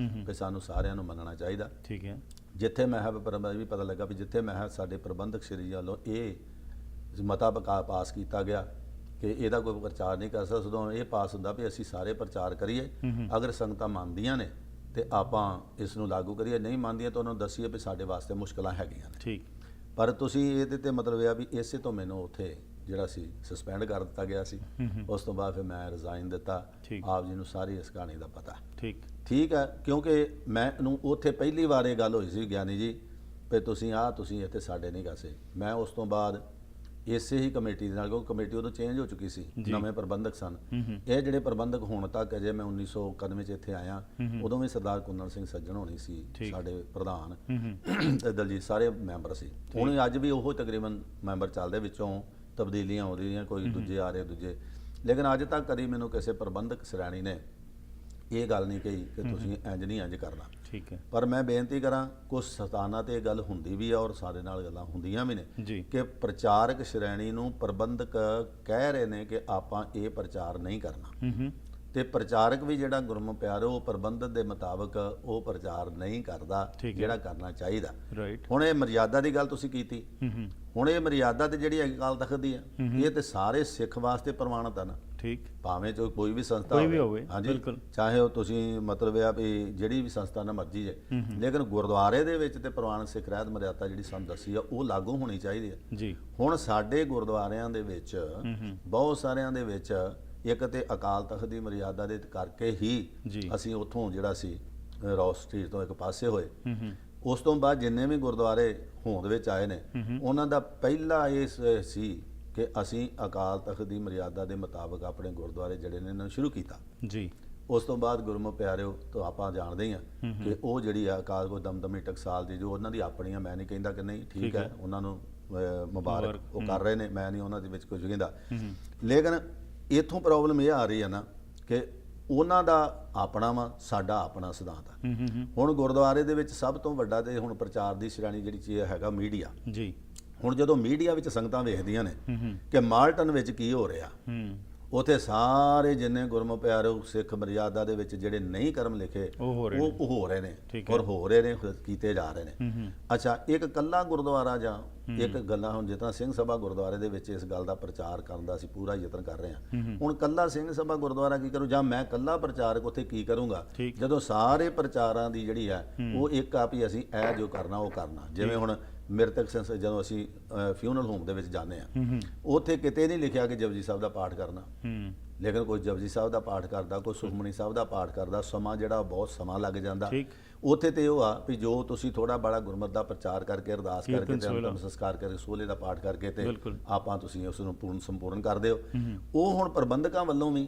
ਕਿ ਸਾਨੂੰ ਸਾਰਿਆਂ ਨੂੰ ਮੰਨਣਾ ਚਾਹੀਦਾ। ਠੀਕ ਹੈ। ਜਿੱਥੇ ਮੈਂ ਵੀ ਪਤਾ ਲੱਗਾ ਵੀ ਜਿੱਥੇ ਮੈਂ ਸਾਡੇ ਪ੍ਰਬੰਧਕ ਸ਼੍ਰੀ ਜੀ ਵੱਲੋਂ ਇਹ ਮਤਾ ਪਾਸ ਕੀਤਾ ਗਿਆ ਕਿ ਇਹਦਾ ਕੋਈ ਪ੍ਰਚਾਰ ਨਹੀਂ ਕਰ ਸਕਦਾ, ਉਦੋਂ ਇਹ ਪਾਸ ਹੁੰਦਾ ਵੀ ਅਸੀਂ ਸਾਰੇ ਪ੍ਰਚਾਰ ਕਰੀਏ, ਅਗਰ ਸੰਗਤਾਂ ਮੰਨਦੀਆਂ ਨੇ ਤੇ ਆਪਾਂ ਇਸ ਨੂੰ ਲਾਗੂ ਕਰੀਏ, ਨਹੀਂ ਮੰਨਦੀਆਂ ਤਾਂ ਉਹਨਾਂ ਨੂੰ ਦੱਸੀਏ ਵੀ ਸਾਡੇ ਵਾਸਤੇ ਮੁਸ਼ਕਲਾਂ ਹੈਗੀਆਂ ਨੇ। ਠੀਕ। ਪਰ ਤੁਸੀਂ ਇਹਦੇ ਤੇ ਮਤਲਬ ਇਹ ਆ ਵੀ ਇਸੇ ਤੋਂ ਮੈਨੂੰ ਉੱਥੇ ਜਿਹੜਾ ਸੀ ਸਸਪੈਂਡ ਕਰ ਦਿੱਤਾ ਗਿਆ ਸੀ। ਉਸ ਤੋਂ ਬਾਅਦ ਫਿਰ ਮੈਂ ਰਿਜ਼ਾਈਨ ਦਿੱਤਾ। ਆਪ ਜੀ ਨੂੰ ਸਾਰੀ ਇਸ ਕਹਾਣੀ ਦਾ ਪਤਾ। ਠੀਕ ਹੈ, ਕਿਉਂਕਿ ਮੈਨੂੰ ਉੱਥੇ ਪਹਿਲੀ ਵਾਰ ਇਹ ਗੱਲ ਹੋਈ ਸੀ ਗਿਆਨੀ ਜੀ ਵੀ ਤੁਸੀਂ ਇੱਥੇ ਸਾਡੇ ਨਹੀਂ ਕਰਸੇ। ਮੈਂ ਉਸ ਤੋਂ ਬਾਅਦ ਇਸੇ ਹੀ ਕਮੇਟੀ ਦੇ ਨਾਲ, ਕਿਉਂਕਿ ਕਮੇਟੀ ਉਦੋਂ ਚੇਂਜ ਹੋ ਚੁੱਕੀ ਸੀ, ਨਵੇਂ ਪ੍ਰਬੰਧਕ ਸਨ। ਇਹ ਜਿਹੜੇ ਪ੍ਰਬੰਧਕ ਹੁਣ ਤੱਕ, ਅਜੇ ਮੈਂ 1991 'ਚ ਇੱਥੇ ਆਇਆ, ਉਦੋਂ ਵੀ ਸਰਦਾਰ ਕੁੰਨਲ ਸਿੰਘ ਸੱਜਣ ਹੋਣੀ ਸੀ ਸਾਡੇ ਪ੍ਰਧਾਨ, ਤੇ ਦਲਜੀਤ ਸਾਰੇ ਮੈਂਬਰ ਸੀ। ਹੁਣ ਅੱਜ ਵੀ ਉਹ ਤਕਰੀਬਨ ਮੈਂਬਰ ਚੱਲਦੇ, ਵਿੱਚੋਂ ਤਬਦੀਲੀਆਂ ਹੋ ਰਹੀਆਂ, ਕੋਈ ਦੂਜੇ ਆ ਰਹੇ ਦੂਜੇ। ਲੇਕਿਨ ਅੱਜ ਤੱਕ ਕਦੀ ਮੈਨੂੰ ਕਿਸੇ ਪ੍ਰਬੰਧਕ ਸ਼੍ਰੇਣੀ ਨੇ ਇਹ ਗੱਲ ਨਹੀਂ ਕਹੀ ਕਿ ਤੁਸੀਂ ਇੰਜ ਨਹੀਂ ਇੰਜ ਕਰਨਾ। ਠੀਕ ਹੈ। ਪਰ ਮੈਂ ਬੇਨਤੀ ਕਰਾਂ, ਕੁਝ ਸਥਾਨਾਂ ਤੇ ਇਹ ਗੱਲ ਹੁੰਦੀ ਵੀ ਆ ਔਰ ਸਾਡੇ ਨਾਲ ਗੱਲਾਂ ਹੁੰਦੀਆਂ ਵੀ ਨੇ ਕਿ ਪ੍ਰਚਾਰਕ ਸ਼੍ਰੇਣੀ ਨੂੰ ਪ੍ਰਬੰਧਕ ਕਹਿ ਰਹੇ ਨੇ ਕਿ ਆਪਾਂ ਇਹ ਪ੍ਰਚਾਰ ਨਹੀਂ ਕਰਨਾ, ਤੇ ਪ੍ਰਚਾਰਕ ਵੀ ਜਿਹੜਾ ਗੁਰਮੁਖ ਪਿਆਰੋ ਉਹ ਪ੍ਰਬੰਧਕ ਦੇ ਮੁਤਾਬਕ ਉਹ ਪ੍ਰਚਾਰ ਨਹੀਂ ਕਰਦਾ ਜਿਹੜਾ ਕਰਨਾ ਚਾਹੀਦਾ। ਹੁਣ ਇਹ ਮਰਿਆਦਾ ਦੀ ਗੱਲ ਤੁਸੀਂ ਕੀਤੀ, ਹੁਣ ਇਹ ਮਰਿਆਦਾ ਤੇ ਜਿਹੜੀ ਅਕਾਲ ਤਖਤ ਦੀ ਆ, ਇਹ ਤੇ ਸਾਰੇ ਸਿੱਖ ਵਾਸਤੇ ਪ੍ਰਮਾਣਿਤ ਆ ਨਾ। ਠੀਕ। ਭਾਵੇਂ ਜੋ ਕੋਈ ਵੀ ਸੰਸਥਾ ਹੋਵੇ, ਹਾਂਜੀ, ਚਾਹੇ ਉਹ ਤੁਸੀਂ ਮਤਲਬ ਆ ਵੀ ਜਿਹੜੀ ਵੀ ਸੰਸਥਾ ਨਾਲ ਮਰਜ਼ੀ ਹੈ, ਲੇਕਿਨ ਗੁਰਦੁਆਰੇ ਦੇ ਵਿੱਚ ਤੇ ਪ੍ਰਵਾਨਿਤ ਸਿੱਖ ਰਹਿਤ ਮਰਿਆਦਾ ਜਿਹੜੀ ਸਾਨੂੰ ਦੱਸੀ ਆ ਉਹ ਲਾਗੂ ਹੋਣੀ ਚਾਹੀਦੀ ਹੈ ਜੀ। ਹੁਣ ਸਾਡੇ ਗੁਰਦੁਆਰਿਆਂ ਦੇ ਵਿੱਚ ਬਹੁਤ ਸਾਰਿਆਂ ਦੇ ਵਿੱਚ ਇੱਕ ਤੇ ਅਕਾਲ ਤਖਤ ਦੀ ਮਰਿਆਦਾ ਦੇ ਕਰਕੇ ਹੀ ਅਸੀਂ ਉੱਥੋਂ ਜਿਹੜਾ ਸੀ ਰੌ ਸਟਰੀਟ ਤੋਂ ਇੱਕ ਪਾਸੇ ਹੋਏ। ਉਸ ਤੋਂ ਬਾਅਦ ਜਿੰਨੇ ਵੀ ਗੁਰਦੁਆਰੇ ਹੋਂਦ ਵਿੱਚ ਆਏ ਨੇ, ਉਹਨਾਂ ਦਾ ਪਹਿਲਾ ਇਹ ਸੀ ਕਿ ਅਸੀਂ ਅਕਾਲ ਤਖਤ ਦੀ ਮਰਿਆਦਾ ਦੇ ਮੁਤਾਬਕ ਆਪਣੇ ਗੁਰਦੁਆਰੇ ਜਿਹੜੇ ਨੇ ਇਹਨਾਂ ਨੂੰ ਸ਼ੁਰੂ ਕੀਤਾ ਜੀ। ਉਸ ਤੋਂ ਬਾਅਦ ਗੁਰਮੁਖ ਪਿਆਰਿਓ ਤੋਂ ਆਪਾਂ ਜਾਣਦੇ ਹੀ ਹਾਂ ਕਿ ਉਹ ਜਿਹੜੀ ਆ ਅਕਾਲ ਕੋ ਦਮਦਮੀ ਟਕਸਾਲ ਦੀ ਜੋ ਉਹਨਾਂ ਦੀ ਆਪਣੀਆਂ, ਮੈਂ ਨਹੀਂ ਕਹਿੰਦਾ ਕਿ ਨਹੀਂ, ਠੀਕ ਹੈ, ਉਹਨਾਂ ਨੂੰ ਮੁਬਾਰਕ ਉਹ ਕਰ ਰਹੇ ਨੇ, ਮੈਂ ਨਹੀਂ ਉਹਨਾਂ ਦੇ ਵਿੱਚ ਕੁਝ ਕਹਿੰਦਾ। ਲੇਕਿਨ ਇੱਥੋਂ ਪ੍ਰੋਬਲਮ ਇਹ ਆ ਰਹੀ ਹੈ ਨਾ ਕਿ ਉਹਨਾਂ ਦਾ ਆਪਣਾ ਵਾ, ਸਾਡਾ ਆਪਣਾ ਸਿਧਾਂਤ ਆ। ਹੁਣ ਗੁਰਦੁਆਰੇ ਦੇ ਵਿੱਚ ਸਭ ਤੋਂ ਵੱਡਾ ਤੇ ਹੁਣ ਪ੍ਰਚਾਰ ਦੀ ਸ਼੍ਰੇਣੀ ਜਿਹੜੀ ਚੀਜ਼ ਹੈਗਾ ਮੀਡੀਆ ਜੀ। ਹੁਣ ਜਦੋਂ ਮੀਡੀਆ ਵਿੱਚ ਸੰਗਤਾਂ ਵੇਖਦੀਆਂ ਨੇ ਕਿ ਮਾਲਟਨ ਵਿੱਚ ਕੀ ਹੋ ਰਿਹਾ, ਉਥੇ ਸਾਰੇ ਜਿੰਨੇ ਗੁਰਮੁਖ ਪਿਆਰੇ ਸਿੱਖ ਮਰਿਆਦਾ ਦੇ ਵਿੱਚ ਜਿਹੜੇ ਨਹੀਂ ਕਰਮ ਲਿਖੇ ਉਹ ਹੋ ਰਹੇ ਨੇ ਔਰ ਹੋ ਰਹੇ ਨੇ, ਕੀਤੇ ਜਾ ਰਹੇ ਨੇ। ਅੱਛਾ, ਇੱਕ ਕੱਲਾ ਗੁਰਦੁਆਰਾ ਜਾਂ ਇੱਕ ਗੱਲਾਂ ਹੁਣ ਜਿਸ ਤਰ੍ਹਾਂ ਸਿੰਘ ਸਭਾ ਗੁਰਦੁਆਰੇ ਦੇ ਵਿੱਚ ਇਸ ਗੱਲ ਦਾ ਪ੍ਰਚਾਰ ਕਰਨ ਦਾ ਅਸੀਂ ਪੂਰਾ ਯਤਨ ਕਰ ਰਹੇ ਹਾਂ। ਹੁਣ ਕੱਲਾ ਸਿੰਘ ਸਭਾ ਗੁਰਦੁਆਰਾ ਕੀ ਕਰੂ ਜਾਂ ਮੈਂ ਕੱਲਾ ਪ੍ਰਚਾਰਕ ਉੱਥੇ ਕੀ ਕਰੂੰਗਾ, ਜਦੋਂ ਸਾਰੇ ਪ੍ਰਚਾਰਾਂ ਦੀ ਜਿਹੜੀ ਹੈ ਉਹ ਇੱਕ ਆ ਵੀ ਅਸੀਂ ਇਹ ਜੋ ਕਰਨਾ ਉਹ ਕਰਨਾ। ਜਿਵੇਂ ਹੁਣ ਮ੍ਰਿਤਕ ਜਦੋਂ ਅਸੀਂ ਫਿਊਨਰਲ ਹੋਮ ਦੇ ਵਿੱਚ ਜਾਂਦੇ ਹਾਂ, ਉੱਥੇ ਕਿਤੇ ਨਹੀਂ ਲਿਖਿਆ ਕਿ ਜਪਜੀ ਸਾਹਿਬ ਦਾ ਪਾਠ ਕਰਨਾ, ਲੇਕਿਨ ਕੋਈ ਜਪਜੀ ਸਾਹਿਬ ਦਾ ਪਾਠ ਕਰਦਾ, ਕੋਈ ਸੁਖਮਨੀ ਸਾਹਿਬ ਦਾ ਪਾਠ ਕਰਦਾ। ਸਮਾਂ ਜਿਹੜਾ ਬਹੁਤ ਸਮਾਂ ਲੱਗ ਜਾਂਦਾ ਉੱਥੇ। ਤੇ ਉਹ ਆ ਵੀ ਜੋ ਤੁਸੀਂ ਥੋੜਾ ਬੜਾ ਗੁਰਮਤਿ ਦਾ ਪ੍ਰਚਾਰ ਕਰਕੇ, ਅਰਦਾਸ ਕਰਕੇ ਤੇ ਅੰਤਮ ਸੰਸਕਾਰ ਕਰਕੇ, ਸੋਲੇ ਦਾ ਪਾਠ ਕਰਕੇ ਤੇ ਆਪਾਂ ਤੁਸੀਂ ਉਸ ਨੂੰ ਪੂਰਨ ਸੰਪੂਰਨ ਕਰਦੇ ਹੋ। ਉਹ ਹੁਣ ਪ੍ਰਬੰਧਕਾਂ ਵੱਲੋਂ ਵੀ,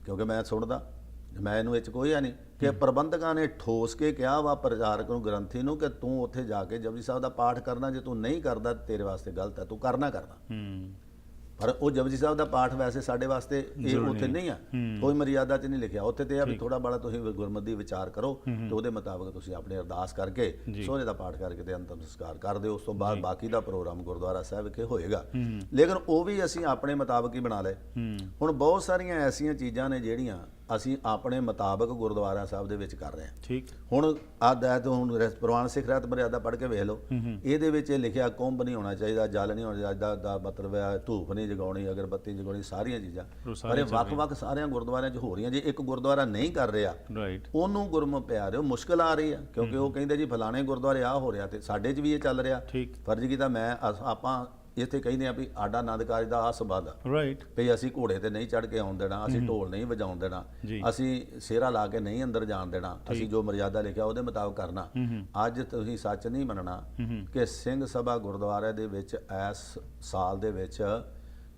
ਕਿਉਂਕਿ ਮੈਂ ਸੁਣਦਾ, ਮੈਂ ਇਹਨੂੰ ਵਿੱਚ ਕੋਈ ਆ ਨਹੀਂ ਕਿ ਪ੍ਰਬੰਧਕਾਂ ਨੇ ਠੋਸ ਕੇ ਕਿਹਾ ਵਾ ਪ੍ਰਚਾਰਕ ਨੂੰ, ਗ੍ਰੰਥੀ ਨੂੰ, ਕਿ ਤੂੰ ਉੱਥੇ ਜਾ ਕੇ ਜਪਜੀ ਸਾਹਿਬ ਦਾ ਪਾਠ ਕਰਨਾ, ਜੇ ਤੂੰ ਨਹੀਂ ਕਰਦਾ ਤੇਰੇ ਵਾਸਤੇ ਗਲਤ ਹੈ, ਤੂੰ ਕਰਨਾ। ਪਰ ਉਹ ਜਪਜੀ ਸਾਹਿਬ ਦਾ ਪਾਠ ਵੈਸੇ ਸਾਡੇ ਵਾਸਤੇ ਇਹ ਉੱਥੇ ਨਹੀਂ ਆ, ਕੋਈ ਮਰਿਆਦਾ 'ਚ ਨਹੀਂ ਲਿਖਿਆ। ਉੱਥੇ ਤੇ ਆ ਵੀ ਥੋੜਾ ਬੜਾ ਤੁਸੀਂ ਗੁਰਮਤਿ ਦੀ ਵਿਚਾਰ ਕਰੋ ਤੇ ਉਹਦੇ ਮੁਤਾਬਕ ਤੁਸੀਂ ਆਪਣੀ ਅਰਦਾਸ ਕਰਕੇ ਸੋਹਣੇ ਦਾ ਪਾਠ ਕਰਕੇ ਤੇ ਅੰਤਮ ਸੰਸਕਾਰ ਕਰ ਦਿਓ। ਉਸ ਤੋਂ ਬਾਅਦ ਬਾਕੀ ਦਾ ਪ੍ਰੋਗਰਾਮ ਗੁਰਦੁਆਰਾ ਸਾਹਿਬ ਵਿਖੇ ਹੋਏਗਾ। ਲੇਕਿਨ ਉਹ ਵੀ ਅਸੀਂ ਆਪਣੇ ਮੁਤਾਬਕ ਹੀ ਬਣਾ ਲਏ। ਹੁਣ ਬਹੁਤ ਸਾਰੀਆਂ ਐਸੀਆਂ ਚੀਜ਼ਾਂ ਨੇ ਜਿਹੜੀਆਂ ਅਸੀਂ ਆਪਣੇ ਮੁਤਾਬਕ ਗੁਰਦੁਆਰਾ ਸਾਹਿਬ ਦੇ ਵਿੱਚ ਕਰ ਰਹੇ ਹਾਂ। ਹੁਣ ਹੁਣ ਪ੍ਰਵਾਨ ਸਿੱਖ ਰਹਿਤ ਮਰਿਆਦਾ ਪੜ੍ਹ ਕੇ ਵੇਖ ਲਓ, ਇਹਦੇ ਵਿੱਚ ਇਹ ਲਿਖਿਆ ਕੁੰਭ ਨਹੀਂ ਹੋਣਾ ਚਾਹੀਦਾ, ਜਲ ਨਹੀਂ ਹੋਣਾ ਚਾਹੀਦਾ, ਦਾ ਮਤਲਬ ਹੈ ਧੂਫ ਨਹੀਂ ਜਗਾਉਣੀ, ਅਗਰਬੱਤੀ ਜਗਾਉਣੀ, ਸਾਰੀਆਂ ਚੀਜ਼ਾਂ ਪਰ ਇਹ ਵੱਖ-ਵੱਖ ਸਾਰਿਆਂ ਗੁਰਦੁਆਰਿਆਂ 'ਚ ਹੋ ਰਹੀਆਂ। ਜੇ ਇੱਕ ਗੁਰਦੁਆਰਾ ਨਹੀਂ ਕਰ ਰਿਹਾ ਉਹਨੂੰ ਗੁਰਮੁਖ ਪਿਆਰਿਓ ਮੁਸ਼ਕਲ ਆ ਰਹੀ ਆ, ਕਿਉਂਕਿ ਉਹ ਕਹਿੰਦੇ ਜੀ ਫਲਾਣੇ ਗੁਰਦੁਆਰੇ ਆ ਹੋ ਰਿਹਾ ਤੇ ਸਾਡੇ 'ਚ ਵੀ ਇਹ ਚੱਲ ਰਿਹਾ। ਫਰਜ਼ ਕੀਤਾ ਮੈਂ ਆਪਾਂ ਇੱਥੇ ਕਹਿੰਦੇ ਆ ਵੀ ਆਡਾ ਆਨੰਦ ਕਾਰਜ ਦਾ ਆ ਸਬੰਧ ਆ ਵੀ ਅਸੀਂ ਘੋੜੇ ਤੇ ਨਹੀਂ ਚੜ੍ਹ ਕੇ ਆਉਣ ਦੇਣਾ, ਅਸੀਂ ਢੋਲ ਨਹੀਂ ਵਜਾਉਣ ਦੇਣਾ, ਅਸੀਂ ਸਿਹਰਾ ਲਾ ਕੇ ਨਹੀਂ ਅੰਦਰ ਜਾਣ ਦੇਣਾ, ਅਸੀਂ ਜੋ ਮਰਿਆਦਾ ਲਿਖਿਆ ਉਹਦੇ ਮੁਤਾਬਕ ਕਰਨਾ। ਅੱਜ ਤੁਸੀਂ ਸੱਚ ਨਹੀਂ ਮੰਨਣਾ ਕਿ ਸਿੰਘ ਸਭਾ ਗੁਰਦੁਆਰੇ ਦੇ ਵਿੱਚ ਇਸ ਸਾਲ ਦੇ ਵਿੱਚ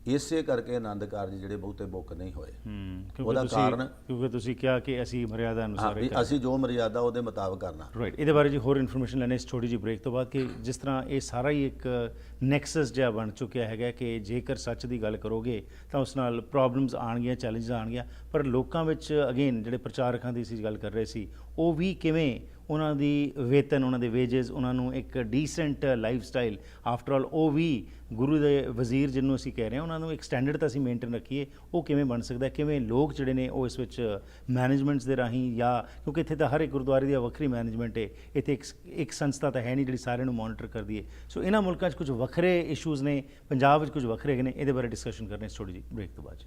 ਇਸੇ ਕਰਕੇ ਆਨੰਦ ਕਾਰਜ ਜਿਹੜੇ ਬਹੁਤੇ ਬੁੱਕ ਨਹੀਂ ਹੋਏ। ਉਹਦਾ ਕਾਰਨ ਕਿਉਂਕਿ ਤੁਸੀਂ ਕਿਹਾ ਕਿ ਅਸੀਂ ਮਰਿਆਦਾ ਅਨੁਸਾਰ ਅਸੀਂ ਜੋ ਮਰਿਆਦਾ ਉਹਦੇ ਮੁਤਾਬਕ ਕਰਨਾ। ਇਹਦੇ ਬਾਰੇ ਜੀ ਹੋਰ ਇਨਫੋਰਮੇਸ਼ਨ ਲੈਣੇ ਇਸ ਛੋਟੀ ਜਿਹੀ ਬ੍ਰੇਕ ਤੋਂ ਬਾਅਦ, ਕਿ ਜਿਸ ਤਰ੍ਹਾਂ ਇਹ ਸਾਰਾ ਹੀ ਇੱਕ ਨੈਕਸਸ ਜਿਹਾ ਬਣ ਚੁੱਕਿਆ ਹੈਗਾ ਕਿ ਜੇਕਰ ਸੱਚ ਦੀ ਗੱਲ ਕਰੋਗੇ ਤਾਂ ਉਸ ਨਾਲ ਪ੍ਰੋਬਲਮਸ ਆਉਣਗੀਆਂ, ਚੈਲੰਜਸ ਆਉਣਗੀਆਂ, ਪਰ ਲੋਕਾਂ ਵਿੱਚ ਅਗੇਨ ਜਿਹੜੇ ਪ੍ਰਚਾਰਕਾਂ ਦੀ ਅਸੀਂ ਗੱਲ ਕਰ ਰਹੇ ਸੀ ਉਹ ਵੀ ਕਿਵੇਂ ਉਹਨਾਂ ਦੀ ਵੇਤਨ, ਉਹਨਾਂ ਦੇ ਵੇਜਸ, ਉਹਨਾਂ ਨੂੰ ਇੱਕ decent life style, after all ਉਹ ਵੀ ਗੁਰੂ ਦੇ ਵਜ਼ੀਰ ਜਿਹਨੂੰ ਅਸੀਂ ਕਹਿ ਰਹੇ ਹਾਂ, ਉਹਨਾਂ ਨੂੰ ਇੱਕ ਸਟੈਂਡਰਡ ਤਾਂ ਅਸੀਂ ਮੇਨਟੇਨ ਰੱਖੀਏ, ਉਹ ਕਿਵੇਂ ਬਣ ਸਕਦਾ, ਕਿਵੇਂ ਲੋਕ ਜਿਹੜੇ ਨੇ ਉਹ ਇਸ ਵਿੱਚ ਮੈਨੇਜਮੈਂਟਸ ਦੇ ਰਾਹੀਂ, ਜਾਂ ਕਿਉਂਕਿ ਇੱਥੇ ਤਾਂ ਹਰ ਇੱਕ ਗੁਰਦੁਆਰੇ ਦੀ ਵੱਖਰੀ ਮੈਨੇਜਮੈਂਟ ਹੈ, ਇੱਥੇ ਇੱਕ ਸੰਸਥਾ ਤਾਂ ਹੈ ਨਹੀਂ ਜਿਹੜੀ ਸਾਰਿਆਂ ਨੂੰ ਮੋਨੀਟਰ ਕਰਦੀ ਹੈ। ਸੋ ਇਹਨਾਂ ਮੁਲਕਾਂ 'ਚ ਕੁਝ ਵੱਖਰੇ ਇਸ਼ੂਜ਼ ਨੇ, ਪੰਜਾਬ ਵਿੱਚ ਕੁਝ ਵੱਖਰੇ ਹੈਗੇ ਨੇ, ਇਹਦੇ ਬਾਰੇ ਡਿਸਕਸ਼ਨ ਕਰਨੇ ਥੋੜ੍ਹੀ ਜਿਹੀ ਬ੍ਰੇਕ ਤੋਂ ਬਾਅਦ।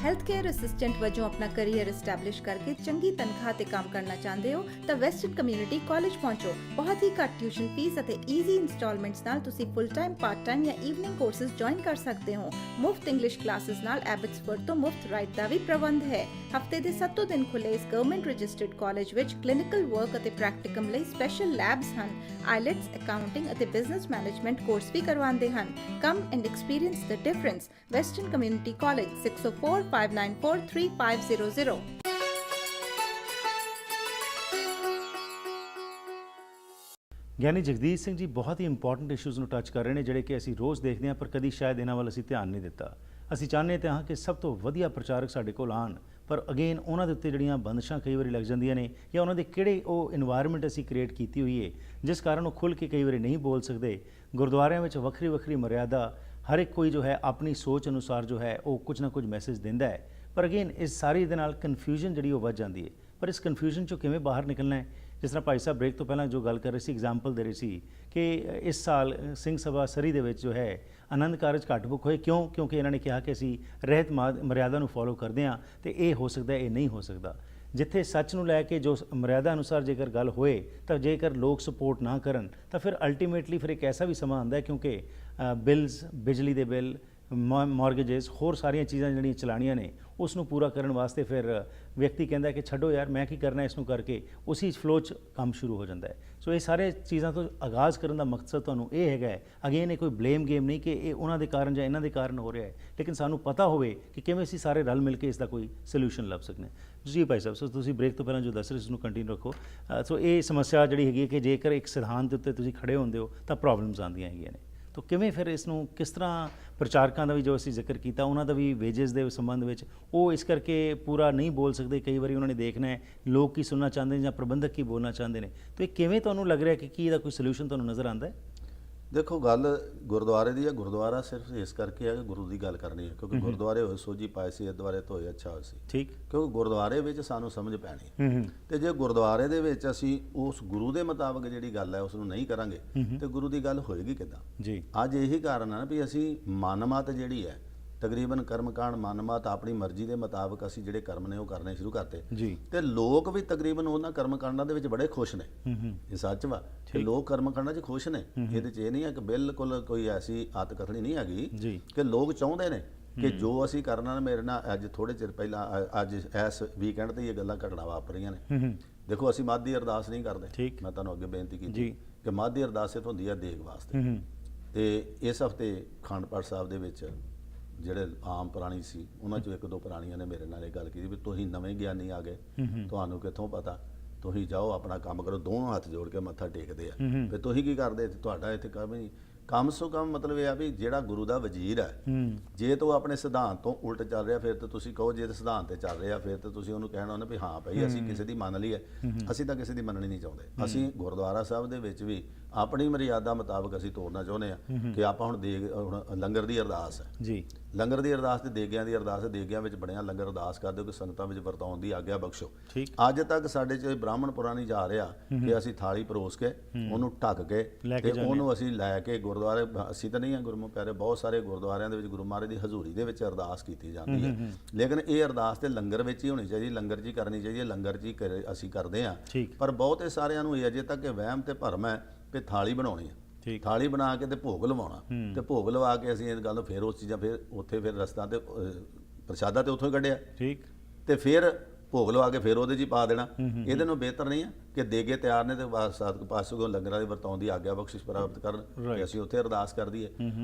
ਹੈਲਥ ਕੇਅਰ ਅਸਿਸਟੈਂਟ ਵਜੋਂ ਆਪਣਾ ਕੈਰੀਅਰ ਐਸਟੈਬਲਿਸ਼ ਕਰਕੇ ਚੰਗੀ ਤਨਖਾਹ ਤੇ ਕੰਮ ਕਰਨਾ ਚਾਹੁੰਦੇ ਹੋ ਤਾਂ ਵੈਸਟਰਨ ਕਮਿਊਨਿਟੀ ਕਾਲਜ ਪਹੁੰਚੋ। ਬਹੁਤ ਹੀ ਘੱਟ ਟਿਊਸ਼ਨ ਫੀਸ ਅਤੇ ਈਜ਼ੀ ਇੰਸਟਾਲਮੈਂਟਸ ਨਾਲ ਤੁਸੀਂ ਫੁੱਲ ਟਾਈਮ, ਪਾਰਟ ਟਾਈਮ ਜਾਂ ਈਵਨਿੰਗ ਕੋਰਸਸ ਜੁਆਇਨ ਕਰ ਸਕਦੇ ਹੋ। ਮੁਫਤ ਇੰਗਲਿਸ਼ ਕਲਾਸਿਸ ਨਾਲ ਐਬਟਸਫੋਰਡ ਤੋਂ ਮੁਫਤ ਰਾਈਡ ਦਾ ਵੀ ਪ੍ਰਬੰਧ ਹੈ। ਹਫਤੇ ਦੇ 7 ਦਿਨ ਖੁੱਲੇ ਇਸ ਗਵਰਨਮੈਂਟ ਰਜਿਸਟਰਡ ਕਾਲਜ ਵਿੱਚ ਕਲੀਨਿਕਲ ਵਰਕ ਅਤੇ ਪ੍ਰੈਕਟੀਕਮ ਲਈ ਸਪੈਸ਼ਲ ਲੈਬਸ ਹਨ। ਆਈਲੈਟਸ, ਅਕਾਊਂਟਿੰਗ ਅਤੇ ਬਿਜ਼ਨਸ ਮੈਨੇਜਮੈਂਟ ਕੋਰਸ ਵੀ ਕਰਵਾਉਂਦੇ ਹਨ। Come and experience the difference. Western community college 6045943500। Giani Jagdish Singh ji ਬਹੁਤ ਹੀ ਇੰਪੋਰਟੈਂਟ ਇਸ਼ੂਜ਼ ਨੂੰ ਟੱਚ ਕਰ ਰਹੇ ਨੇ, ਜਿਹੜੇ ਕਿ ਅਸੀਂ ਰੋਜ਼ ਦੇਖਦੇ ਹਾਂ ਪਰ ਕਦੀ ਸ਼ਾਇਦ ਇਹਨਾਂ ਵੱਲ ਅਸੀਂ ਧਿਆਨ ਨਹੀਂ ਦਿੱਤਾ। ਅਸੀਂ ਚਾਹੁੰਦੇ ਹਾਂ ਕਿ ਸਭ ਤੋਂ ਵਧੀਆ ਪ੍ਰਚਾਰਕ ਸਾਡੇ ਕੋਲ ਆਉਣ, ਪਰ ਅਗੇਨ ਉਹਨਾਂ ਦੇ ਉੱਤੇ ਜਿਹੜੀਆਂ ਬੰਦਸ਼ਾਂ ਕਈ ਵਾਰੀ ਲੱਗ ਜਾਂਦੀਆਂ ਨੇ, ਜਾਂ ਉਹਨਾਂ ਦੇ ਕਿਹੜੇ ਉਹ ਇਨਵਾਇਰਮੈਂਟ ਅਸੀਂ ਕ੍ਰੀਏਟ ਕੀਤੀ ਹੋਈ ਹੈ ਜਿਸ ਕਾਰਨ ਉਹ ਖੁੱਲ੍ਹ ਕੇ ਕਈ ਵਾਰੀ ਨਹੀਂ ਬੋਲ ਸਕਦੇ। ਗੁਰਦੁਆਰਿਆਂ ਵਿੱਚ ਵੱਖਰੀ ਵੱਖਰੀ ਮਰਿਆਦਾ, ਹਰ ਇੱਕ ਕੋਈ ਜੋ ਹੈ ਆਪਣੀ ਸੋਚ ਅਨੁਸਾਰ ਜੋ ਹੈ ਉਹ ਕੁਝ ਨਾ ਕੁਝ ਮੈਸੇਜ ਦਿੰਦਾ ਹੈ, ਪਰ ਅਗੇਨ ਇਸ ਸਾਰੀ ਦੇ ਨਾਲ ਕਨਫਿਊਜ਼ਨ ਜਿਹੜੀ ਉਹ ਵੱਧ ਜਾਂਦੀ ਹੈ। ਪਰ ਇਸ ਕਨਫਿਊਜ਼ਨ 'ਚੋਂ ਕਿਵੇਂ ਬਾਹਰ ਨਿਕਲਣਾ ਹੈ? ਜਿਸ ਤਰ੍ਹਾਂ ਭਾਈ ਸਾਹਿਬ ਬ੍ਰੇਕ ਤੋਂ ਪਹਿਲਾਂ ਜੋ ਗੱਲ ਕਰ ਰਹੇ ਸੀ, ਐਗਜ਼ਾਮਪਲ ਦੇ ਰਹੇ ਸੀ ਕਿ ਇਸ ਸਾਲ ਸਿੰਘ ਸਭਾ ਸਰੀ ਦੇ ਵਿੱਚ ਜੋ ਹੈ ਆਨੰਦ ਕਾਰਜ ਘੱਟ ਬੁੱਕ ਹੋਏ। ਕਿਉਂਕਿ ਇਹਨਾਂ ਨੇ ਕਿਹਾ ਕਿ ਅਸੀਂ ਰਹਿਤ ਮਰਿਆਦਾ ਨੂੰ ਫੋਲੋ ਕਰਦੇ ਹਾਂ ਤੇ ਇਹ ਹੋ ਸਕਦਾ, ਇਹ ਨਹੀਂ ਹੋ ਸਕਦਾ। ਜਿੱਥੇ ਸੱਚ ਨੂੰ ਲੈ ਕੇ ਜੋ ਮਰਿਆਦਾ ਅਨੁਸਾਰ ਜੇਕਰ ਗੱਲ ਹੋਏ ਤਾਂ ਜੇਕਰ ਲੋਕ ਸਪੋਰਟ ਨਾ ਕਰਨ ਤਾਂ ਫਿਰ ਅਲਟੀਮੇਟਲੀ ਫਿਰ ਇੱਕ ਐਸਾ ਵੀ ਸਮਾਂ ਆਉਂਦਾ ਹੈ, ਕਿਉਂਕਿ ਬਿਲਸ, ਬਿਜਲੀ ਦੇ ਬਿੱਲ, ਮਾਰਗੇजेस ਹੋਰ ਸਾਰੀਆਂ ਚੀਜ਼ਾਂ ਜਿਹੜੀਆਂ ਚਲਾਣੀਆਂ ਨੇ ਉਸ ਨੂੰ ਪੂਰਾ ਕਰਨ ਵਾਸਤੇ ਫਿਰ ਵਿਅਕਤੀ ਕਹਿੰਦਾ ਕਿ ਛੱਡੋ ਯਾਰ ਮੈਂ ਕੀ ਕਰਨਾ ਇਸ ਨੂੰ ਕਰਕੇ ਉਸੇ ਫਲੋ 'ਚ ਕੰਮ ਸ਼ੁਰੂ ਹੋ ਜਾਂਦਾ ਹੈ। ਸੋ ਇਹ ਸਾਰੇ ਚੀਜ਼ਾਂ ਤੋਂ ਆਗਾਜ਼ ਕਰਨ ਦਾ ਮਕਸਦ ਤੁਹਾਨੂੰ ਇਹ ਹੈਗਾ ਹੈ, ਅਗੇਨ ਇਹ ਕੋਈ ਬਲੇਮ ਗੇਮ ਨਹੀਂ ਕਿ ਇਹ ਉਹਨਾਂ ਦੇ ਕਾਰਨ ਜਾਂ ਇਹਨਾਂ ਦੇ ਕਾਰਨ ਹੋ ਰਿਹਾ ਹੈ, ਲੇਕਿਨ ਸਾਨੂੰ ਪਤਾ ਹੋਵੇ ਕਿ ਕਿਵੇਂ ਅਸੀਂ ਸਾਰੇ ਰਲ ਮਿਲ ਕੇ ਇਸ ਦਾ ਕੋਈ ਸੋਲੂਸ਼ਨ ਲੱਭ ਸਕਦੇ ਹਾਂ। ਜੀ ਭਾਈ ਸਾਹਿਬ, ਸੋ ਤੁਸੀਂ ਬ੍ਰੇਕ ਤੋਂ ਪਹਿਲਾਂ ਜੋ ਦੱਸ ਰਹੇ ਸੀ ਉਸਨੂੰ ਕੰਟੀਨਿਊ ਰੱਖੋ। ਸੋ ਇਹ ਸਮੱਸਿਆ ਜਿਹੜੀ ਹੈਗੀ ਹੈ ਕਿ ਜੇਕਰ ਇੱਕ ਸਿਧਾਂਤ ਦੇ ਉੱਤੇ ਤੁਸੀਂ ਖੜੇ ਹੁੰਦੇ ਹੋ ਤਾਂ ਪ੍ਰੋਬਲਮਸ ਆਉਂਦੀਆਂ ਹੈਗੀਆਂ ਨੇ, ਤਾਂ ਕਿਵੇਂ ਫਿਰ ਇਸ ਨੂੰ ਕਿਸ ਤਰ੍ਹਾਂ ਪ੍ਰਚਾਰਕਾਂ ਦਾ ਵੀ ਜੋ ਅਸੀਂ ਜ਼ਿਕਰ ਕੀਤਾ ਉਹਨਾਂ ਦਾ ਵੀ ਵੇਜਸ ਦੇ ਸੰਬੰਧ ਵਿੱਚ ਉਹ ਇਸ ਕਰਕੇ ਪੂਰਾ ਨਹੀਂ ਬੋਲ ਸਕਦੇ, ਕਈ ਵਾਰੀ ਉਹਨਾਂ ਨੇ ਦੇਖਣਾ ਹੈ ਲੋਕ ਕੀ ਸੁਣਨਾ ਚਾਹੁੰਦੇ ਨੇ ਜਾਂ ਪ੍ਰਬੰਧਕ ਕੀ ਬੋਲਣਾ ਚਾਹੁੰਦੇ ਨੇ, ਤਾਂ ਇਹ ਕਿਵੇਂ ਤੁਹਾਨੂੰ ਲੱਗ ਰਿਹਾ ਕਿ ਇਹਦਾ ਕੋਈ ਸੋਲੂਸ਼ਨ ਤੁਹਾਨੂੰ ਨਜ਼ਰ ਆਉਂਦਾ ਹੈ? ਦੇਖੋ, ਗੱਲ ਗੁਰਦੁਆਰੇ ਦੀ ਹੈ। ਗੁਰਦੁਆਰਾ ਸਿਰਫ ਇਸ ਕਰਕੇ ਹੈ ਕਿ ਗੁਰੂ ਦੀ ਗੱਲ ਕਰਨੀ ਹੈ, ਕਿਉਂਕਿ ਗੁਰਦੁਆਰੇ ਹੋਏ ਸੋਝੀ ਪਾਏ ਸੀ, ਦੁਆਰੇ ਧੋਏ ਅੱਛਾ ਹੋਇਆ ਸੀ। ਠੀਕ। ਕਿਉਂਕਿ ਗੁਰਦੁਆਰੇ ਵਿੱਚ ਸਾਨੂੰ ਸਮਝ ਪੈਣੀ ਹੈ, ਤੇ ਜੇ ਗੁਰਦੁਆਰੇ ਦੇ ਵਿੱਚ ਅਸੀਂ ਉਸ ਗੁਰੂ ਦੇ ਮੁਤਾਬਕ ਜਿਹੜੀ ਗੱਲ ਹੈ ਉਸ ਨੂੰ ਨਹੀਂ ਕਰਾਂਗੇ ਤੇ ਗੁਰੂ ਦੀ ਗੱਲ ਹੋਏਗੀ ਕਿੱਦਾਂ? ਜੀ। ਅੱਜ ਇਹੀ ਕਾਰਨ ਹੈ ਨਾ ਵੀ ਅਸੀਂ ਮਨਮਤ ਜਿਹੜੀ ਹੈ ਤਕਰੀਬਨ ਕਰਮਕਾਂਡ ਮਨਮਤ ਆਪਣੀ ਮਰਜ਼ੀ ਦੇ ਮੁਤਾਬਕ ਅਸੀਂ ਜਿਹੜੇ ਕਰਮ ਨੇ ਉਹ ਕਰਨੇ ਸ਼ੁਰੂ ਕਰਤੇ ਜੀ। ਤੇ ਲੋਕ ਵੀ ਤਕਰੀਬਨ ਉਹਨਾਂ ਕਰਮਕਾਂਡਾਂ ਦੇ ਵਿੱਚ ਬੜੇ ਖੁਸ਼ ਨੇ। ਇਹ ਸੱਚ ਵਾ ਕਿ ਲੋਕ ਕਰਮਕਾਂਡਾਂ 'ਚ ਖੁਸ਼ ਨੇ। ਇਹਦੇ 'ਚ ਇਹ ਨਹੀਂ ਹੈ ਕਿ ਬਿਲਕੁਲ ਕੋਈ ਐਸੀ ਆਤ ਕਥਨੀ ਨਹੀਂ ਹੈਗੀ ਕਿ ਲੋਕ ਚਾਹੁੰਦੇ ਨੇ ਕਿ ਜੋ ਅਸੀਂ ਕਰਨਾ ਨਾ। ਮੇਰੇ ਨਾਲ ਅੱਜ ਥੋੜੇ ਚਿਰ ਪਹਿਲਾਂ ਅੱਜ ਇਸ ਵੀਕਐਂਡ ਤੇ ਇਹ ਗੱਲਾਂ ਘਟਨਾ ਵਾਪਰੀਆਂ ਨੇ। ਦੇਖੋ, ਅਸੀਂ ਮਾਝੀ ਅਰਦਾਸ ਨਹੀਂ ਕਰਦੇ। ਮੈਂ ਤੁਹਾਨੂੰ ਅੱਗੇ ਬੇਨਤੀ ਕੀਤੀ ਕਿ ਮਾਝੀ ਅਰਦਾਸ ਸਿਰਫ ਹੁੰਦੀ ਹੈ ਦੇਗ ਵਾਸਤੇ। ਤੇ ਇਸ ਹਫਤੇ ਅਖੰਡ ਪਾਠ ਸਾਹਿਬ ਦੇ ਵਿੱਚ ਜਿਹੜੇ ਆਮ ਪ੍ਰਾਣੀ ਸੀ ਉਹਨਾਂ 'ਚੋਂ ਇੱਕ ਦੋ ਪ੍ਰਾਣੀਆਂ ਨੇ ਮੇਰੇ ਨਾਲ ਇਹ ਗੱਲ ਕੀਤੀ ਵੀ ਤੁਸੀਂ ਨਵੇਂ ਗਿਆਨੀ ਆ ਗਏ, ਤੁਹਾਨੂੰ ਕਿੱਥੋਂ ਪਤਾ, ਤੁਸੀਂ ਜਾਓ ਆਪਣਾ ਕੰਮ ਕਰੋ। ਦੋਨੋਂ ਹੱਥ ਜੋੜ ਕੇ ਮੱਥਾ ਟੇਕਦੇ ਆ ਵੀ ਤੁਸੀਂ ਕੀ ਕਰਦੇ, ਤੁਹਾਡਾ ਇੱਥੇ ਕੰਮ ਨਹੀਂ। ਕਮ ਸੋ ਕਮ ਮਤਲਬ ਇਹ ਆ ਵੀ ਜਿਹੜਾ ਗੁਰੂ ਦਾ ਵਜ਼ੀਰ ਹੈ ਜੇ ਤੂੰ ਆਪਣੇ ਸਿਧਾਂਤ ਤੋਂ ਉਲਟ ਚੱਲ ਰਿਹਾ ਫਿਰ ਤਾਂ ਤੁਸੀਂ ਕਹੋ, ਜੇ ਸਿਧਾਂਤ ਤੇ ਚੱਲ ਰਿਹਾ ਫਿਰ ਤਾਂ ਤੁਸੀਂ ਉਹਨੂੰ ਕਹਿਣਾ ਵੀ ਹਾਂ ਭਾਈ ਅਸੀਂ ਕਿਸੇ ਦੀ ਮੰਨ ਲਈ ਹੈ। ਅਸੀਂ ਤਾਂ ਕਿਸੇ ਦੀ ਮੰਨਣੀ ਨਹੀਂ ਚਾਹੁੰਦੇ। ਅਸੀਂ ਗੁਰਦੁਆਰਾ ਸਾਹਿਬ ਦੇ ਵਿੱਚ ਵੀ ਆਪਣੀ ਮਰਿਆਦਾ ਮੁਤਾਬਕ ਅਸੀਂ ਤੋਰਨਾ ਚਾਹੁੰਦੇ ਆ ਕਿ ਆਪਾਂ ਹੁਣ ਲੰਗਰ ਦੀ ਅਰਦਾਸ ਹੈ ਜੀ। ਲੰਗਰ ਦੀ ਅਰਦਾਸ ਤੇ ਦੇਗਿਆਂ ਦੀ ਅਰਦਾਸ, ਦੇਗਿਆਂ ਵਿੱਚ ਬਣਿਆ ਲੰਗਰ ਅਰਦਾਸ ਕਰਦੇ ਹੋ ਕਿ ਸੰਗਤਾਂ ਵਿੱਚ ਵਰਤਾਉਣ ਦੀ ਆਗਿਆ ਬਖਸ਼ੋ। ਅੱਜ ਤੱਕ ਸਾਡੇ 'ਚ ਬ੍ਰਾਹਮਣ ਪੁਰਾਣੀ ਜਾ ਰਿਹਾ ਕਿ ਅਸੀਂ ਥਾਲੀ ਪਰੋਸ ਕੇ ਉਹਨੂੰ ਢੱਕ ਕੇ ਤੇ ਉਹਨੂੰ ਅਸੀਂ ਲੈ ਕੇ ਗੁਰਦੁਆਰੇ, ਅਸੀਂ ਤਾਂ ਨਹੀਂ ਆ ਗੁਰਮੁਖ ਪਿਆਰੇ, ਬਹੁਤ ਸਾਰੇ ਗੁਰਦੁਆਰਿਆਂ ਦੇ ਵਿੱਚ ਗੁਰੂ ਮਹਾਰਾਜ ਦੀ ਹਜ਼ੂਰੀ ਦੇ ਵਿੱਚ ਅਰਦਾਸ ਕੀਤੀ ਜਾਂਦੀ ਹੈ, ਲੇਕਿਨ ਇਹ ਅਰਦਾਸ ਤੇ ਲੰਗਰ ਵਿੱਚ ਹੀ ਹੋਣੀ ਚਾਹੀਦੀ, ਲੰਗਰ 'ਚ ਹੀ ਕਰਨੀ ਚਾਹੀਦੀ ਹੈ। ਲੰਗਰ 'ਚ ਹੀ ਅਸੀਂ ਕਰਦੇ ਹਾਂ, ਪਰ ਬਹੁਤੇ ਸਾਰਿਆਂ ਨੂੰ ਇਹ ਅਜੇ ਤੱਕ ਇਹ ਵਹਿਮ ਤੇ ਭਰਮ ਹੈ ਕਿ ਥਾਲੀ ਬਣਾਉਣੀ ਹੈ, ਥਾਲੀ ਬਣਾ ਕੇ ਤੇ ਭੋਗ ਲਵਾਉਣਾ, ਤੇ ਭੋਗ ਲਵਾ ਕੇ ਅਸੀਂ ਇਸ ਗੱਲ ਨੂੰ ਫਿਰ ਉਸ ਚੀਜ਼ਾਂ ਫਿਰ ਉੱਥੇ ਫਿਰ ਰਸਤਾ ਤੇ ਪ੍ਰਸ਼ਾਦਾ ਤੇ ਉੱਥੋਂ ਹੀ ਕੱਢਿਆ ਤੇ ਫਿਰ ਭੋਗ ਲਵਾ ਕੇ ਫਿਰ ਉਹਦੇ 'ਚ ਹੀ ਪਾ ਦੇਣਾ। ਇਹਦੇ ਨੂੰ ਬਿਹਤਰ ਨਹੀਂ ਹੈ ਕਿ ਦੇਗੇ ਤਿਆਰ ਨੇ ਤੇ ਸਾਧਕ ਪਾਸੋਂ ਲੰਗਰਾਂ ਦੀ ਵਰਤਾਉਣ ਦੀ ਆਗਿਆ ਬਖਸ਼ਿਸ਼ ਪ੍ਰਾਪਤ ਕਰਨ ਤੇ ਅਸੀਂ ਉੱਥੇ ਅਰਦਾਸ ਕਰ ਦਈਏ।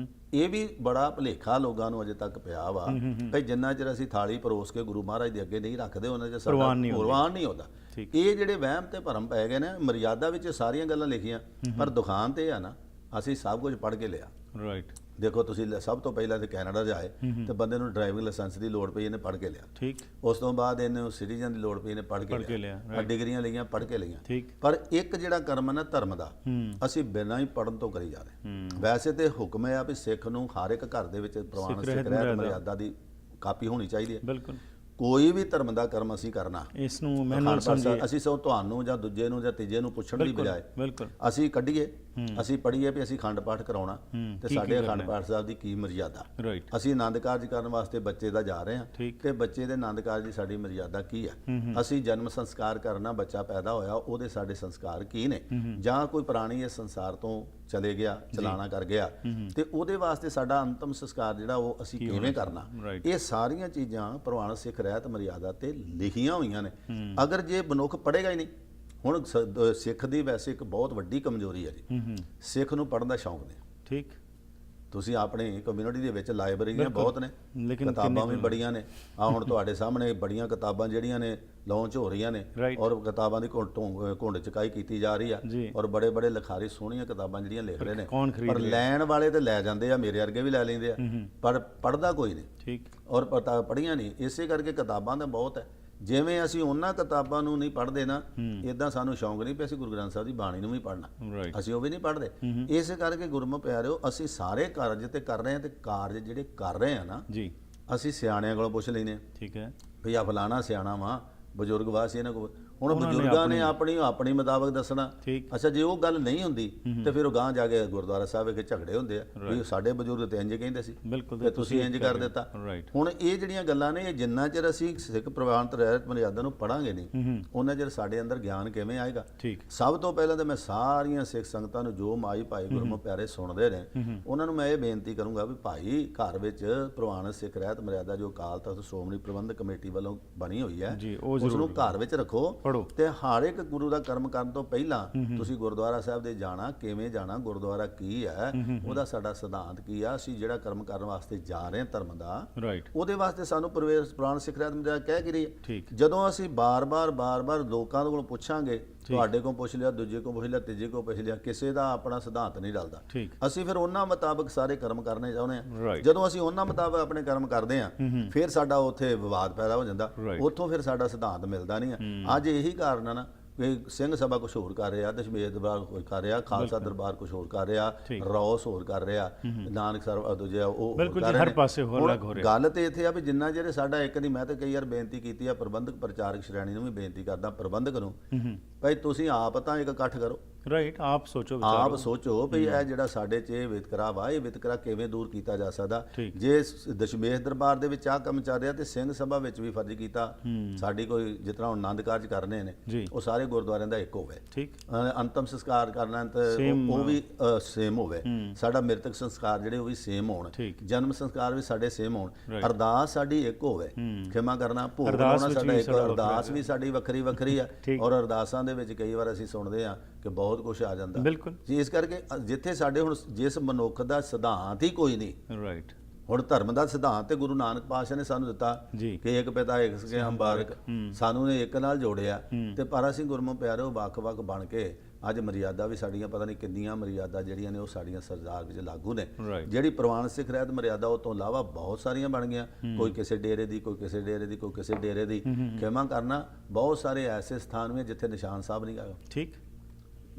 ਇਹ ਵੀ ਬੜਾ ਭੁਲੇਖਾ ਲੋਕਾਂ ਨੂੰ ਅਜੇ ਤੱਕ ਪਿਆ ਵਾ ਕਿ ਜਿੰਨਾ ਚਿਰ ਅਸੀਂ ਥਾਲੀ ਪਰੋਸ ਕੇ ਗੁਰੂ ਮਹਾਰਾਜ ਦੇ ਅੱਗੇ ਨਹੀਂ ਰੱਖਦੇ ਉਹਨਾਂ 'ਚ ਸਾਡਾ ਪ੍ਰਵਾਨ ਨਹੀਂ ਹੁੰਦਾ। ਇਹ ਜਿਹੜੇ ਵਹਿਮ ਤੇ ਭਰਮ ਪੈ ਗਏ ਨੇ, ਮਰਿਆਦਾ ਵਿੱਚ ਸਾਰੀਆਂ ਗੱਲਾਂ ਲਿਖੀਆਂ ਪਰ ਦੁਕਾਨ ਤੇ ਆ ਨਾ ਅਸੀਂ ਸਭ ਕੁਝ ਪੜ੍ਹ ਕੇ ਲਿਆ। ਦੇਖੋ, ਤੁਸੀਂ ਸਭ ਤੋਂ ਪਹਿਲਾਂ ਤੇ ਕੈਨੇਡਾ ਜਾਏ ਤੇ ਬੰਦੇ ਨੂੰ ਡਰਾਈਵਿੰਗ ਲਾਇਸੈਂਸ ਦੀ ਲੋੜ ਪਈ, ਇਹਨੇ ਪੜ੍ਹ ਕੇ ਲਿਆ। ਉਸ ਤੋਂ ਬਾਅਦ ਇਹਨੂੰ ਸਿਟੀਜ਼ਨ ਦੀ ਲੋੜ ਪਈ, ਇਹਨੇ ਪੜ੍ਹ ਕੇ ਲਿਆ। ਡਿਗਰੀਆਂ ਲਈਆਂ, ਪੜ੍ਹ ਕੇ ਲਈਆਂ। ਪਰ ਇੱਕ ਜਿਹੜਾ ਕਰਮ ਹੈ ਨਾ ਧਰਮ ਦਾ, ਅਸੀਂ ਬਿਨਾਂ ਹੀ ਪੜ੍ਹਨ ਤੋਂ ਕਰੀ ਜਾ ਰਹੇ। ਵੈਸੇ ਤੇ ਹੁਕਮ ਹੈ ਵੀ ਸਿੱਖ ਨੂੰ ਹਰ ਇੱਕ ਘਰ ਦੇ ਵਿੱਚ ਪ੍ਰਵਾਨ ਸਿੱਖ ਰਹਿਤ ਮਰਿਆਦਾ ਦੀ ਕਾਪੀ ਹੋਣੀ ਚਾਹੀਦੀ ਹੈ। ਕੋਈ ਵੀ ਧਰਮ ਦਾ ਕਰਮ ਅਸੀਂ ਕਰਨਾ, ਇਸ ਨੂੰ ਮੈਨੂਅਲ ਸਮਝੀਏ, ਅਸੀਂ ਸਭ ਤੁਹਾਨੂੰ ਜਾਂ ਦੂਜੇ ਨੂੰ ਜਾਂ ਤੀਜੇ ਨੂੰ ਪੁੱਛਣ ਦੀ ਬਜਾਏ ਅਸੀਂ ਕੱਢੀਏ, ਅਸੀਂ ਪੜ੍ਹੀਏ ਵੀ ਅਸੀਂ ਅਖੰਡ ਪਾਠ ਕਰਾਉਣਾ ਤੇ ਸਾਡੇ ਅਖੰਡ ਪਾਠ ਸਾਹਿਬ ਦੀ ਕੀ ਮਰਿਆਦਾ। ਅਸੀਂ ਆਨੰਦ ਕਾਰਜ ਕਰਨ ਵਾਸਤੇ ਬੱਚੇ ਦਾ ਜਾ ਰਹੇ ਹਾਂ ਤੇ ਬੱਚੇ ਦੇ ਆਨੰਦ ਕਾਰਜ ਦੀ ਸਾਡੀ ਮਰਿਆਦਾ ਕੀ ਹੈ। ਅਸੀਂ ਜਨਮ ਸੰਸਕਾਰ ਕਰਨਾ, ਬੱਚਾ ਪੈਦਾ ਹੋਇਆ ਉਹਦੇ ਸਾਡੇ ਸੰਸਕਾਰ ਕੀ ਨੇ, ਜਾਂ ਕੋਈ ਪ੍ਰਾਣੀ ਇਸ ਸੰਸਾਰ ਤੋਂ ਚਲੇ ਗਿਆ, ਚਲਾਣਾ ਕਰ ਗਿਆ ਤੇ ਉਹਦੇ ਵਾਸਤੇ ਸਾਡਾ ਅੰਤਮ ਸੰਸਕਾਰ ਜਿਹੜਾ ਉਹ ਅਸੀਂ ਕਿਵੇਂ ਕਰਨਾ। ਇਹ ਸਾਰੀਆਂ ਚੀਜ਼ਾਂ ਪ੍ਰਵਾਨ ਸਿੱਖ ਰਹਿਤ ਮਰਿਆਦਾ ਤੇ ਲਿਖੀਆਂ ਹੋਈਆਂ ਨੇ। ਅਗਰ ਜੇ ਮਨੁੱਖ ਪੜ੍ਹੇਗਾ ਹੀ ਨਹੀਂ, ਹੁਣ ਸਿੱਖ ਦੀ ਵੈਸੇ ਇੱਕ ਬਹੁਤ ਵੱਡੀ ਕਮਜ਼ੋਰੀ ਹੈ ਜੀ, ਸਿੱਖ ਨੂੰ ਪੜ੍ਹਨ ਦਾ ਸ਼ੌਂਕ ਨਹੀਂ। ਤੁਸੀਂ ਆਪਣੀ ਕਮਿਊਨਿਟੀ ਦੇ ਵਿੱਚ ਲਾਇਬ੍ਰੇਰੀਆਂ ਬਹੁਤ ਨੇ, ਕਿਤਾਬਾਂ ਵੀ ਬੜੀਆਂ ਨੇ। ਆ ਹੁਣ ਤੁਹਾਡੇ ਸਾਹਮਣੇ ਬੜੀਆਂ ਕਿਤਾਬਾਂ ਜਿਹੜੀਆਂ ਨੇ ਲਾਂਚ ਹੋ ਰਹੀਆਂ ਨੇ ਔਰ ਕਿਤਾਬਾਂ ਦੀ ਘੁੰਡ ਚੁਕਾਈ ਕੀਤੀ ਜਾ ਰਹੀ ਆ ਔਰ ਬੜੇ ਬੜੇ ਲਿਖਾਰੀ ਸੋਹਣੀਆਂ ਕਿਤਾਬਾਂ ਜਿਹੜੀਆਂ ਲਿਖ ਰਹੇ ਨੇ, ਪਰ ਲੈਣ ਵਾਲੇ ਤੇ ਲੈ ਜਾਂਦੇ ਆ, ਮੇਰੇ ਵਰਗੇ ਵੀ ਲੈ ਲੈਂਦੇ ਆ, ਪਰ ਪੜ੍ਹਦਾ ਕੋਈ ਨਹੀਂ ਔਰ ਪੜ੍ਹੀਆਂ ਨਹੀਂ। ਇਸੇ ਕਰਕੇ ਕਿਤਾਬਾਂ ਤਾਂ ਬਹੁਤ ਹੈ। ਜਿਵੇਂ ਅਸੀਂ ਉਹਨਾਂ ਕਿਤਾਬਾਂ ਨੂੰ ਨਹੀਂ ਪੜ੍ਹਦੇ ਨਾ, ਇਦਾਂ ਸਾਨੂੰ ਸ਼ੌਂਕ ਨਹੀਂ ਵੀ ਅਸੀਂ ਗੁਰੂ ਗ੍ਰੰਥ ਸਾਹਿਬ ਦੀ ਬਾਣੀ ਨੂੰ ਵੀ ਪੜ੍ਹਨਾ, ਅਸੀਂ ਉਹ ਵੀ ਨਹੀਂ ਪੜ੍ਹਦੇ। ਇਸੇ ਕਰਕੇ ਗੁਰਮੁਖ ਪਿਆਰਿਓ, ਅਸੀਂ ਸਾਰੇ ਕਾਰਜ ਤੇ ਕਰ ਰਹੇ ਹਾਂ ਤੇ ਕਾਰਜ ਜਿਹੜੇ ਕਰ ਰਹੇ ਆ ਨਾ ਅਸੀਂ ਸਿਆਣਿਆਂ ਕੋਲੋਂ ਪੁੱਛ ਲੈਨੇ ਆ ਵੀ ਆ ਫਲਾਣਾ ਸਿਆਣਾ ਵਾ, ਬਜ਼ੁਰਗ ਵਾ ਸੀ ਇਹਨਾਂ ਕੋਲ, ਹੁਣ ਉਹਨਾਂ ਨੇ ਬਜ਼ੁਰਗਾਂ ਨੇ ਆਪਣੀ ਮੁਤਾਬਕ ਦੱਸਣਾ। ਠੀਕ। ਅੱਛਾ, ਜੇ ਉਹ ਗੱਲ ਨਹੀਂ ਹੁੰਦੀ ਤੇ ਫਿਰ ਉਹ ਗਾਂਹ ਜਾ ਕੇ ਗੁਰਦੁਆਰਾ ਸਾਹਿਬ ਵਿਖੇ ਝਗੜੇ ਹੁੰਦੇ ਆ ਵੀ ਸਾਡੇ ਬਜ਼ੁਰਗ ਤੇ ਇੰਜ ਕਹਿੰਦੇ ਸੀ ਬਿਲਕੁਲ, ਤੇ ਤੁਸੀਂ ਇੰਜ ਕਰ ਦਿੱਤਾ। ਰਾਈਟ। ਹੁਣ ਇਹ ਜਿਹੜੀਆਂ ਗੱਲਾਂ ਨੇ, ਇਹ ਜਿੰਨਾ ਚਿਰ ਅਸੀਂ ਸਿੱਖ ਪ੍ਰਵਾਨਿਤ ਰਹਿਤ ਮਰਿਆਦਾ ਨੂੰ ਪੜਾਂਗੇ ਨਹੀਂ, ਉਹਨਾਂ ਚਿਰ ਸਾਡੇ ਅੰਦਰ ਗਿਆਨ ਕਿਵੇਂ ਆਏਗਾ। ਠੀਕ। ਸਭ ਤੋਂ ਪਹਿਲਾਂ ਤਾਂ ਮੈਂ ਸਾਰੀਆਂ ਸਿੱਖ ਸੰਗਤਾਂ ਨੂੰ, ਜੋ ਮਾਈ ਭਾਈ ਗੁਰਮੁਖ ਪਿਆਰੇ ਸੁਣਦੇ ਨੇ, ਉਹਨਾਂ ਨੂੰ ਮੈਂ ਇਹ ਬੇਨਤੀ ਕਰੂੰਗਾ ਵੀ ਭਾਈ, ਘਰ ਵਿੱਚ ਪ੍ਰਵਾਨਿਤ ਸਿੱਖ ਰਹਿਤ ਮਰਿਆਦਾ ਜੋ ਅਕਾਲ ਤਖਤ ਸ਼੍ਰੋਮਣੀ ਪ੍ਰਬੰਧਕ ਕਮੇਟੀ ਵੱਲੋਂ ਬਣੀ ਹੋਈ ਹੈ, ਉਸ ਨੂੰ ਘਰ ਵਿੱਚ ਰੱਖੋ ਤੇ ਹਰ ਇੱਕ ਗੁਰੂ ਦਾ ਕਰਮ ਕਰਨ ਤੋਂ ਪਹਿਲਾਂ ਤੁਸੀਂ ਗੁਰਦੁਆਰਾ ਸਾਹਿਬ ਦੇ ਜਾਣਾ, ਕਿਵੇਂ ਜਾਣਾ, ਗੁਰਦੁਆਰਾ ਕੀ ਹੈ, ਉਹਦਾ ਸਾਡਾ ਸਿਧਾਂਤ ਕੀ ਆ, ਅਸੀਂ ਜਿਹੜਾ ਕਰਮ ਕਰਨ ਵਾਸਤੇ ਜਾ ਰਹੇ ਹਾਂ ਧਰਮ ਦਾ, ਉਹਦੇ ਵਾਸਤੇ ਸਾਨੂੰ ਪ੍ਰਵਾਨਿਤ ਸਿੱਖ ਰਹਿਤ ਮਰਿਆਦਾ ਕਹਿ ਕੀ ਰਹੀ ਹੈ। ਜਦੋਂ ਅਸੀਂ ਬਾਰ-ਬਾਰ ਲੋਕਾਂ ਕੋਲੋਂ ਪੁੱਛਾਂਗੇ, ਤੁਹਾਡੇ ਕੋਲ ਪੁੱਛ ਲਿਆ, ਦੂਜੇ ਕੋਲ ਪੁੱਛ ਲਿਆ, ਤੀਜੇ ਕੋਲ ਪੁੱਛ ਲਿਆ, ਕਿਸੇ ਦਾ ਆਪਣਾ ਸਿਧਾਂਤ ਨਹੀਂ ਰਲਦਾ। ਅਸੀਂ ਫਿਰ ਉਹਨਾਂ ਮੁਤਾਬਕ ਸਾਰੇ ਕਰਮ ਕਰਨੇ ਚਾਹੁੰਦੇ ਹਾਂ। ਜਦੋਂ ਅਸੀਂ ਉਹਨਾਂ ਮੁਤਾਬਕ ਆਪਣੇ ਕਰਮ ਕਰਦੇ ਹਾਂ, ਫਿਰ ਸਾਡਾ ਉੱਥੇ ਵਿਵਾਦ ਪੈਦਾ ਹੋ ਜਾਂਦਾ, ਉੱਥੋਂ ਫਿਰ ਸਾਡਾ ਸਿਧਾਂਤ ਮਿਲਦਾ ਨਹੀਂ ਹੈ। ਅੱਜ ਇਹੀ ਕਾਰਨ ਹੈ ਨਾ ਕਿ ਸਿੰਘ ਸਭਾ ਕੁਛ ਹੋਰ ਕਰ ਰਿਹਾ, ਦਸ਼ਮੇਸ਼ ਦਰਬਾਰ ਕੁਛ ਕਰ ਰਿਹਾ, ਖਾਲਸਾ ਦਰਬਾਰ ਕੁਛ ਹੋਰ ਕਰ ਰਿਹਾ, ਰੌਸ ਹੋਰ ਕਰ ਰਿਹਾ, ਨਾਨਕ ਸਰ ਦੂਜੇ ਉਹ ਹਰ ਪਾਸੇ ਹੋਰ ਲੱਗ ਹੋ ਰਿਹਾ। ਗੱਲ ਤੇ ਇੱਥੇ ਆ ਵੀ ਜਿੰਨਾ ਜਿਹੜੇ ਸਾਡਾ ਇੱਕ ਦੀ, ਮੈਂ ਤਾਂ ਕਈ ਵਾਰ ਬੇਨਤੀ ਕੀਤੀ ਆ ਪ੍ਰਬੰਧਕ ਪ੍ਰਚਾਰਕ ਸ਼੍ਰੇਣੀ ਨੂੰ ਵੀ ਬੇਨਤੀ ਕਰਦਾ, ਪ੍ਰਬੰਧਕ ਨੂੰ, ਭਾਈ ਤੁਸੀਂ ਆਪ ਤਾਂ ਇੱਕ ਇਕੱਠ ਕਰੋ। ਰਾਈਟ। ਆਪ ਸੋਚੋ ਵੀ ਇਹ ਜਿਹੜਾ ਸਾਡੇ 'ਚ ਇਹ ਵਿਤਕਰਾ ਵਾ, ਇਹ ਵਿਤਕਰਾ ਕਿਵੇਂ ਦੂਰ ਕੀਤਾ ਜਾ ਸਕਦਾ। ਜੇ ਦਸ਼ਮੇਸ਼ ਦਰਬਾਰ ਦੇ ਵਿੱਚ ਆਹ ਕੰਮ ਚੱਲ ਰਿਹਾ ਤੇ ਸਿੰਘ ਸਭਾ ਵਿੱਚ ਵੀ ਫਰਜ਼ ਕੀਤਾ, ਸਾਡੀ ਕੋਈ ਜਿਸ ਤਰ੍ਹਾਂ ਹੁਣ ਆਨੰਦ ਕਾਰਜ ਕਰਨੇ ਨੇ, ਉਹ ਸਾਰੇ ਗੁਰਦੁਆਰਿਆਂ ਦਾ ਇੱਕ ਹੋਵੇ। ਠੀਕ। ਅੰਤਮ ਸੰਸਕਾਰ ਕਰਨਾ ਤੇ ਉਹ ਵੀ ਸੇਮ ਹੋਵੇ, ਸਾਡਾ ਮ੍ਰਿਤਕ ਸੰਸਕਾਰ ਜਿਹੜੇ ਉਹ ਵੀ ਸੇਮ ਹੋਣ, ਜਨਮ ਸੰਸਕਾਰ ਵੀ ਸਾਡੇ ਸੇਮ ਹੋਣ, ਅਰਦਾਸ ਸਾਡੀ ਇੱਕ ਹੋਵੇ, ਖਿਮਾ ਕਰਨਾ, ਭੋਗ ਲਾਉਣਾ ਸਾਡਾ ਇੱਕ, ਅਰਦਾਸ ਵੀ ਸਾਡੀ ਵੱਖਰੀ ਆ। ਔਰ ਅਰਦਾਸਾਂ ਦੇ ਵਿੱਚ ਕਈ ਵਾਰ ਅਸੀਂ ਸੁਣਦੇ ਆ ਕਿ ਬਹੁਤ ਕੁਝ ਆ ਜਾਂਦਾ। ਬਿਲਕੁਲ ਜੀ। ਇਸ ਕਰਕੇ ਜਿੱਥੇ ਸਾਡੇ ਹੁਣ ਜਿਸ ਮਨੁੱਖ ਦਾ ਸਿਧਾਂਤ ਹੀ ਕੋਈ ਨਹੀਂ, ਰਾਈਟ, ਹੁਣ ਧਰਮ ਦਾ ਸਿਧਾਂਤ ਤੇ ਗੁਰੂ ਨਾਨਕ ਪਾਤਸ਼ਾਹ ਨੇ ਸਾਨੂੰ ਦਿੱਤਾ ਕਿ ਇੱਕ ਪਿਤਾ ਇੱਕ ਸਕੇ ਹੰਬਾਰਕ, ਸਾਨੂੰ ਨੇ ਇੱਕ ਨਾਲ ਜੋੜਿਆ, ਤੇ ਪਰ ਅਸੀਂ ਗੁਰਮੁਖ ਪਿਆਰਿਓ ਵੱਖ-ਵੱਖ ਬਣ ਕੇ ਅੱਜ ਮਰਿਆਦਾ ਵੀ ਸਾਡੀਆਂ ਪਤਾ ਨਹੀਂ ਕਿੰਨੀਆਂ ਮਰਿਆਦਾ ਜਿਹੜੀਆਂ ਨੇ ਉਹ ਸਾਡੀਆਂ ਸਰਦਾਰ ਵਿੱਚ ਲਾਗੂ ਨੇ। ਜਿਹੜੀ ਪ੍ਰਵਾਨਿਤ ਸਿੱਖ ਰਹਿਤ ਮਰਿਆਦਾ ਉਹ ਤੋਂ ਇਲਾਵਾ ਬਹੁਤ ਸਾਰੀਆਂ ਬਣ ਗਈਆਂ, ਕੋਈ ਕਿਸੇ ਡੇਰੇ ਦੀ, ਕੋਈ ਕਿਸੇ ਡੇਰੇ ਦੀ, ਕੋਈ ਕਿਸੇ ਡੇਰੇ ਦੀ। ਖਿਮਾ ਕਰਨਾ, ਬਹੁਤ ਸਾਰੇ ਐਸੇ ਸਥਾਨ ਵੀ ਜਿੱਥੇ ਨਿਸ਼ਾਨ ਸਾਹਿਬ ਨਹੀਂ ਆਇਆ। ਠੀਕ।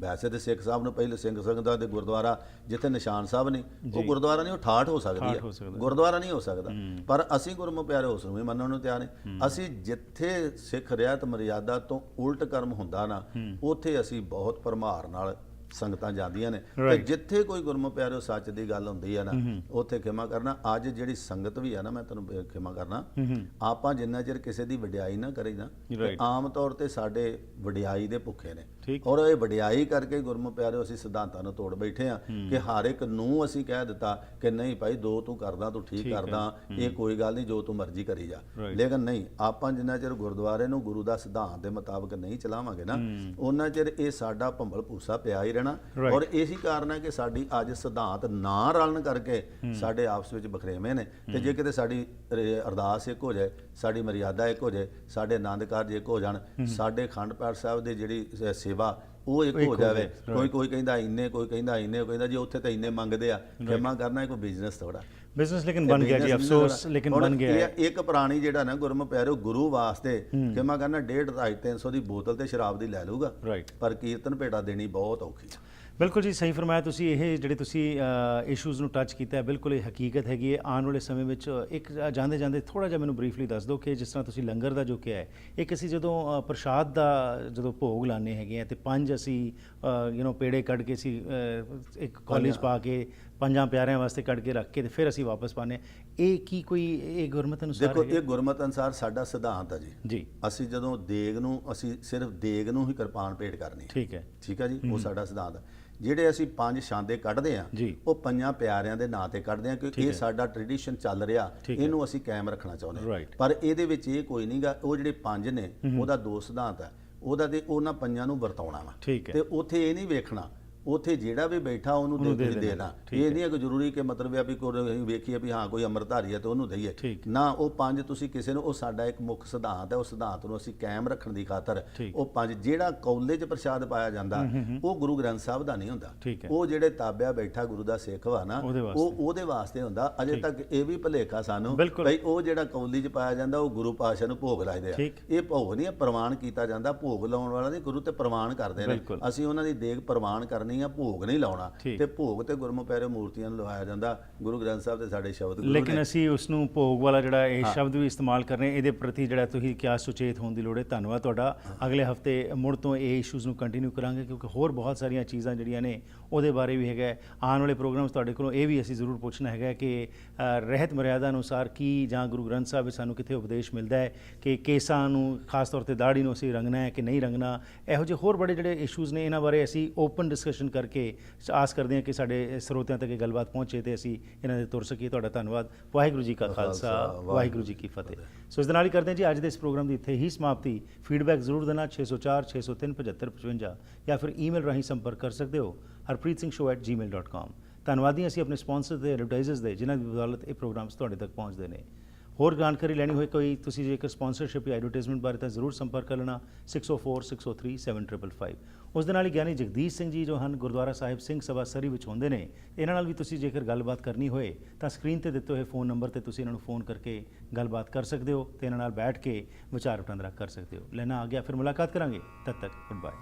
ਵੈਸੇ ਤੇ ਸਿੱਖ ਸਾਹਿਬ ਨੂੰ ਪਹਿਲੇ ਸਿੰਘ ਸੰਗਤਾਂ ਦੇ ਗੁਰਦੁਆਰਾ ਜਿੱਥੇ ਨਿਸ਼ਾਨ ਸਾਹਿਬ ਨੇ, ਉਹ ਗੁਰਦੁਆਰਾ ਨਹੀਂ, ਉਹ ਠਾਠ ਹੋ ਸਕਦੀ ਹੈ, ਗੁਰਦੁਆਰਾ ਨਹੀਂ ਹੋ ਸਕਦਾ। ਪਰ ਅਸੀਂ ਗੁਰਮੁਖ ਪਿਆਰੇ ਉਸ ਨੂੰ ਵੀ ਮੰਨਣ ਨੂੰ ਤਿਆਰ ਨੇ। ਅਸੀਂ ਜਿੱਥੇ ਸਿੱਖ ਰਹਿਤ ਮਰਿਆਦਾ ਤੋਂ ਉਲਟ ਕਰਮ ਹੁੰਦਾ ਨਾ, ਉੱਥੇ ਅਸੀਂ ਬਹੁਤ ਭਰਮਾਰ ਨਾਲ ਸੰਗਤਾਂ ਜਾਂਦੀਆਂ ਨੇ, ਤੇ ਜਿੱਥੇ ਕੋਈ ਗੁਰਮੁਖ ਪਿਆਰਿਓ ਸੱਚ ਦੀ ਗੱਲ ਹੁੰਦੀ ਹੈ ਨਾ, ਉੱਥੇ ਖਿਮਾ ਕਰਨਾ। ਅੱਜ ਜਿਹੜੀ ਸੰਗਤ ਵੀ ਆ ਨਾ, ਮੈਂ ਤੁਹਾਨੂੰ ਖਿਮਾ ਕਰਨਾ, ਆਪਾਂ ਜਿੰਨਾ ਚਿਰ ਕਿਸੇ ਦੀ ਵਡਿਆਈ ਨਾ ਕਰੀ ਨਾ, ਆਮ ਤੌਰ ਤੇ ਸਾਡੇ ਵਡਿਆਈ ਦੇ ਭੁੱਖੇ ਨੇ, ਔਰ ਇਹ ਵਡਿਆਈ ਕਰਕੇ ਗੁਰਮੁਖ ਪਿਆਰਿਓ ਅਸੀਂ ਸਿਧਾਂਤਾਂ ਨੂੰ ਤੋੜ ਬੈਠੇ ਆ ਕਿ ਹਰ ਇੱਕ ਨੂੰ ਅਸੀਂ ਕਹਿ ਦਿੱਤਾ ਕਿ ਨਹੀਂ ਭਾਈ, ਦੋ ਤੂੰ ਕਰਦਾ, ਤੂੰ ਠੀਕ ਕਰਦਾ, ਇਹ ਕੋਈ ਗੱਲ ਨਹੀਂ, ਜੋ ਤੂੰ ਮਰਜ਼ੀ ਕਰੀ ਜਾ। ਲੇਕਿਨ ਨਹੀਂ, ਆਪਾਂ ਜਿੰਨਾ ਚਿਰ ਗੁਰਦੁਆਰੇ ਨੂੰ ਗੁਰੂ ਦਾ ਸਿਧਾਂਤ ਦੇ ਮੁਤਾਬਕ ਨਹੀਂ ਚਲਾਵਾਂਗੇ ਨਾ, ਉਹਨਾਂ ਚਿਰ ਇਹ ਸਾਡਾ ਭੰਬਲ ਭੂਸਾ ਪਿਆ ਹੀ ਰਹਿਣਾ। ਔਰ ਇਹੀ ਕਾਰਨ ਹੈ ਕਿ ਸਾਡੀ ਅੱਜ ਸਿਧਾਂਤ ਨਾ ਰਲਣ ਕਰਕੇ ਸਾਡੇ ਆਪਸ ਵਿੱਚ ਬਖਰੇਵੇਂ ਨੇ। ਤੇ ਜੇ ਕਿਤੇ ਸਾਡੀ ਅਰਦਾਸ ਇੱਕ ਹੋ ਜਾਏ, ਸਾਡੀ ਮਰਿਆਦਾ ਇੱਕ ਹੋ ਜਾਏ, ਸਾਡੇ ਆਨੰਦ ਕਾਰਜ ਇੱਕ ਹੋ ਜਾਣ, ਸਾਡੇ ਅਖੰਡ ਪਾਠ ਸਾਹਿਬ ਦੀ ਜਿਹੜੀ ਸੇਵਾ ਉਹ ਇੱਕ ਹੋ ਜਾਵੇ, ਕੋਈ ਕਹਿੰਦਾ ਇੰਨੇ, ਕੋਈ ਕਹਿੰਦਾ ਇੰਨੇ, ਕੋਈ ਕਹਿੰਦਾ ਜੀ ਉੱਥੇ ਤਾਂ ਇੰਨੇ ਮੰਗਦੇ ਆ, ਖਿਮਾ ਕਰਨਾ ਕੋਈ ਬਿਜ਼ਨਸ ਥੋੜਾ ਬਿਜ਼ਨਸ, ਲੇਕਿਨ ਬਣ ਗਿਆ ਜੀ, ਅਫਸੋਸ, ਲੇਕਿਨ ਬਣ ਗਿਆ। ਇੱਕ ਪ੍ਰਾਣੀ ਜਿਹੜਾ ਨਾ ਗੁਰਮੁਖ ਪਿਆਰਿਓ ਗੁਰੂ ਵਾਸਤੇ ਖਿਮਾ ਕਰਨਾ 1.5, 250, 300 ਦੀ ਬੋਤਲ ਤੇ ਸ਼ਰਾਬ ਦੀ ਲੈ ਲੂਗਾ, ਪਰ ਕੀਰਤਨ ਭੇਟਾ ਦੇਣੀ ਬਹੁਤ ਔਖੀ। ਬਿਲਕੁਲ ਜੀ, ਸਹੀ ਫਰਮਾਇਆ ਤੁਸੀਂ। ਇਹ ਜਿਹੜੇ ਤੁਸੀਂ ਇਸ਼ੂਜ਼ ਨੂੰ ਟੱਚ ਕੀਤਾ ਹੈ, ਬਿਲਕੁਲ ਇਹ ਹਕੀਕਤ ਹੈਗੀ ਹੈ। ਆਉਣ ਵਾਲੇ ਸਮੇਂ ਵਿੱਚ ਇੱਕ ਜਾਂਦੇ ਜਾਂਦੇ ਥੋੜ੍ਹਾ ਜਿਹਾ ਮੈਨੂੰ ਬਰੀਫਲੀ ਦੱਸ ਦਿਓ ਕਿ ਜਿਸ ਤਰ੍ਹਾਂ ਤੁਸੀਂ ਲੰਗਰ ਦਾ ਜੋ ਕਿਹਾ ਹੈ, ਇੱਕ ਅਸੀਂ ਜਦੋਂ ਪ੍ਰਸ਼ਾਦ ਦਾ ਜਦੋਂ ਭੋਗ ਲਾਉਂਦੇ ਹੈਗੇ ਆ, ਤੇ 5 ਅਸੀਂ ਪੇੜੇ ਕੱਢ ਕੇ ਅਸੀਂ ਇੱਕ ਕਾਲਜ ਪਾ ਕੇ 5 ਪਿਆਰਿਆਂ ਵਾਸਤੇ ਕੱਢ ਕੇ ਰੱਖ ਕੇ ਤੇ ਫਿਰ ਅਸੀਂ ਵਾਪਸ ਪਾਉਂਦੇ, ਇਹ ਕੀ ਕੋਈ ਇਹ ਗੁਰਮਤਿ ਅਨੁਸਾਰ? ਦੇਖੋ, ਇਹ ਗੁਰਮਤਿ ਅਨੁਸਾਰ ਸਾਡਾ ਸਿਧਾਂਤ ਹੈ ਜੀ। ਅਸੀਂ ਜਦੋਂ ਦੇਗ ਨੂੰ, ਅਸੀਂ ਸਿਰਫ ਦੇਗ ਨੂੰ ਹੀ ਕਿਰਪਾਨ ਭੇਟ ਕਰਨੀ। ਠੀਕ ਹੈ ਜੀ, ਉਹ ਸਾਡਾ ਸਿਧਾਂਤ ਹੈ। ਜਿਹੜੇ ਅਸੀਂ 5 ਛਾਂਦੇ ਕੱਢਦੇ ਆ, ਉਹ 5 ਪਿਆਰਿਆਂ ਦੇ ਨਾਂ ਤੇ ਕੱਢਦੇ ਆ, ਕਿਉਂਕਿ ਇਹ ਸਾਡਾ ਟ੍ਰੈਡੀਸ਼ਨ ਚੱਲ ਰਿਹਾ, ਇਹਨੂੰ ਅਸੀਂ ਕਾਇਮ ਰੱਖਣਾ ਚਾਹੁੰਦੇ ਹਾਂ। ਪਰ ਇਹਦੇ ਵਿੱਚ ਇਹ ਕੋਈ ਨਹੀਂਗਾ, ਉਹ ਜਿਹੜੇ 5 ਨੇ ਉਹਦਾ 2 ਸਿਧਾਂਤ ਹੈ, ਉਹਦਾ ਤੇ ਉਹਨਾਂ 5 ਨੂੰ ਵਰਤਾਉਣਾ ਵਾ, ਤੇ ਉੱਥੇ ਇਹ ਨਹੀਂ ਵੇਖਣਾ ਉੱਥੇ ਜਿਹੜਾ ਵੀ ਬੈਠਾ ਉਹਨੂੰ ਦੇਣਾ। ਇਹ ਨਹੀਂ ਹੈ ਕਿ ਜ਼ਰੂਰੀ ਕਿ ਮਤਲਬ ਹੈ ਵੀ ਕੋਈ ਵੇਖੀਏ ਵੀ ਹਾਂ ਕੋਈ ਅੰਮ੍ਰਿਤਧਾਰੀ ਹੈ ਤੇ ਉਹਨੂੰ ਦਈਏ ਨਾ। ਉਹ 5 ਤੁਸੀਂ ਕਿਸੇ ਨੂੰ, ਉਹ ਸਾਡਾ ਇੱਕ ਮੁੱਖ ਸਿਧਾਂਤ ਹੈ, ਉਹ ਸਿਧਾਂਤ ਨੂੰ ਅਸੀਂ ਕਾਇਮ ਰੱਖਣ ਦੀ ਖਾਤਰ ਉਹ 5 ਜਿਹੜਾ ਕੌਲੇ 'ਚ ਪ੍ਰਸ਼ਾਦ ਪਾਇਆ ਜਾਂਦਾ ਉਹ ਗੁਰੂ ਗ੍ਰੰਥ ਸਾਹਿਬ ਦਾ ਨਹੀਂ ਹੁੰਦਾ, ਉਹ ਜਿਹੜੇ ਤਾਬਿਆ ਬੈਠਾ ਗੁਰੂ ਦਾ ਸਿੱਖ ਵਾ ਨਾ, ਉਹ ਉਹਦੇ ਵਾਸਤੇ ਹੁੰਦਾ। ਅਜੇ ਤੱਕ ਇਹ ਵੀ ਭੁਲੇਖਾ ਸਾਨੂੰ ਬਈ ਉਹ ਜਿਹੜਾ ਕੌਲੀ 'ਚ ਪਾਇਆ ਜਾਂਦਾ ਉਹ ਗੁਰੂ ਪਾਤਸ਼ਾਹ ਨੂੰ ਭੋਗ ਲਾਇਦੇ ਆ। ਇਹ ਭੋਗ ਨਹੀਂ ਪ੍ਰਵਾਨ ਕੀਤਾ ਜਾਂਦਾ, ਭੋਗ ਲਾਉਣ ਵਾਲਾ ਨਹੀਂ, ਗੁਰੂ ਤੇ ਪ੍ਰਵਾਨ ਕਰਦੇ ਨੇ। ਅਸੀਂ ਉਹਨਾਂ ਦੀ ਦੇਗ ਪ੍ਰਵਾਨ ਕਰਨੀ ਲਾਉਣੀਆਂ, ਭੋਗ ਨਹੀਂ ਲਾਉਣਾ। ਠੀਕ। ਤੇ ਭੋਗ ਤੇ ਗੁਰਮੁਖ ਪਿਆਰੇ ਮੂਰਤੀਆਂ ਨੂੰ ਲਵਾਇਆ ਜਾਂਦਾ। ਗੁਰੂ ਗ੍ਰੰਥ ਸਾਹਿਬ ਤੇ ਸਾਡੇ ਸ਼ਬਦ ਗੁਰੂ ਲੇਕਿਨ ਨੇ। ਅਸੀਂ ਉਸ ਨੂੰ ਭੋਗ ਵਾਲਾ ਜਿਹੜਾ ਇਹ ਸ਼ਬਦ ਵੀ ਇਸਤੇਮਾਲ ਕਰ ਰਹੇ ਹਾਂ, ਇਹਦੇ ਪ੍ਰਤੀ ਜਿਹੜਾ ਤੁਸੀਂ ਕਿਆ ਸੁਚੇਤ ਹੋਣ ਦੀ ਲੋੜ ਹੈ। ਧੰਨਵਾਦ ਤੁਹਾਡਾ। ਅਗਲੇ ਹਫਤੇ ਮੁੜ ਤੋਂ ਇਹ ਇਸ਼ੂਜ਼ ਨੂੰ ਕੰਟੀਨਿਊ ਕਰਾਂਗੇ, ਕਿਉਂਕਿ ਹੋਰ ਬਹੁਤ ਸਾਰੀਆਂ ਚੀਜ਼ਾਂ ਜਿਹੜੀਆਂ ਨੇ ਉਹਦੇ ਬਾਰੇ ਵੀ ਹੈਗਾ। ਆਉਣ ਵਾਲੇ ਪ੍ਰੋਗਰਾਮਸ ਤੁਹਾਡੇ ਕੋਲੋਂ ਇਹ ਵੀ ਅਸੀਂ ਜ਼ਰੂਰ ਪੁੱਛਣਾ ਹੈਗਾ ਕਿ ਰਹਿਤ ਮਰਿਆਦਾ ਅਨੁਸਾਰ ਕੀ ਜਾਂ ਗੁਰੂ ਗ੍ਰੰਥ ਸਾਹਿਬ ਵਿੱਚ ਸਾਨੂੰ ਕਿੱਥੇ ਉਪਦੇਸ਼ ਮਿਲਦਾ ਹੈ ਕਿ ਕੇਸਾਂ ਨੂੰ, ਖਾਸ ਤੌਰ ਤੇ ਦਾੜੀ ਨੂੰ ਅਸੀਂ ਰੰਗਣਾ ਹੈ ਕਿ ਨਹੀਂ ਰੰਗਣਾ। ਇਹੋ ਜਿਹੇ ਹੋਰ ਬੜੇ ਜਿਹੜੇ ਇਸ਼ੂਜ਼ ਨੇ, ਇਹਨਾਂ ਬਾਰੇ ਅਸੀਂ ਓਪਨ ਡਿਸਕਸ਼ਨ ਕਰਕੇ ਆਸ ਕਰਦੇ ਹਾਂ ਕਿ ਸਾਡੇ ਸਰੋਤਿਆਂ ਤੱਕ ਇਹ ਗੱਲਬਾਤ ਪਹੁੰਚੇ ਤੇ ਅਸੀਂ ਇਹਨਾਂ ਦੇ ਤੁਰ ਸਕੀਏ। ਤੁਹਾਡਾ ਧੰਨਵਾਦ। ਵਾਹਿਗੁਰੂ ਜੀ ਕਾ ਖਾਲਸਾ, ਵਾਹਿਗੁਰੂ ਜੀ ਕੀ ਫਤਿਹ। ਸੋ ਇਸ ਦੇ ਨਾਲ ਹੀ ਕਰਦੇ ਹਾਂ ਜੀ ਅੱਜ ਦੇ ਇਸ ਪ੍ਰੋਗਰਾਮ ਦੀ ਇੱਥੇ ਹੀ ਸਮਾਪਤੀ। ਫੀਡਬੈਕ ਜ਼ਰੂਰ ਦੇਣਾ 604 603 7555 ਜਾਂ ਫਿਰ ਈਮੇਲ ਰਾਹੀਂ ਸੰਪਰਕ ਕਰ ਸਕਦੇ ਹੋ harpreetsingh@gmail.com। ਧੰਨਵਾਦੀ ਅਸੀਂ ਆਪਣੇ ਸਪਾਂਸਰ ਤੇ ਐਡਵਰਟਾਈਜ਼ਰਸ ਦੇ, ਜਿਨ੍ਹਾਂ ਦੀ ਬਦੌਲਤ ਇਹ ਪ੍ਰੋਗਰਾਮਸ ਤੁਹਾਡੇ ਤੱਕ ਪਹੁੰਚਦੇ ਨੇ। ਹੋਰ ਜਾਣਕਾਰੀ ਲੈਣੀ ਹੋਏ ਕੋਈ, ਤੁਸੀਂ ਜੇਕਰ ਸਪਾਂਸਰਸ਼ਿਪ ਜਾਂ ਐਡਵਰਟਾਈਜ਼ਮੈਂਟ ਬਾਰੇ, ਤਾਂ ਜ਼ਰੂਰ ਸੰਪਰਕ ਕਰ ਲੈਣਾ 6046037555। ਉਸ ਦੇ ਨਾਲ ਹੀ ਗਿਆਨੀ ਜਗਦੀਸ਼ ਸਿੰਘ ਜੀ ਜੋ ਹਨ ਗੁਰਦੁਆਰਾ ਸਾਹਿਬ ਸਿੰਘ ਸਭਾ ਸਰੀ ਵਿੱਚ ਹੁੰਦੇ ਨੇ, ਇਹਨਾਂ ਨਾਲ ਵੀ ਤੁਸੀਂ ਜੇਕਰ ਗੱਲਬਾਤ ਕਰਨੀ ਹੋਏ ਤਾਂ ਸਕਰੀਨ ਤੇ ਦਿੱਤੇ ਹੋਏ ਫ਼ੋਨ ਨੰਬਰ ਤੇ ਤੁਸੀਂ ਇਹਨਾਂ ਨੂੰ ਫ਼ੋਨ ਕਰਕੇ ਗੱਲਬਾਤ ਕਰ ਸਕਦੇ ਹੋ ਤੇ ਇਹਨਾਂ ਨਾਲ ਬੈਠ ਕੇ ਵਿਚਾਰ ਵਟਾਂਦਰਾ ਕਰ ਸਕਦੇ ਹੋ। ਲੈਣਾ ਆ ਗਿਆ, ਫਿਰ ਮੁਲਾਕਾਤ ਕਰਾਂਗੇ। ਤਦ ਤੱਕ ਗੁੱਡ ਬਾਏ।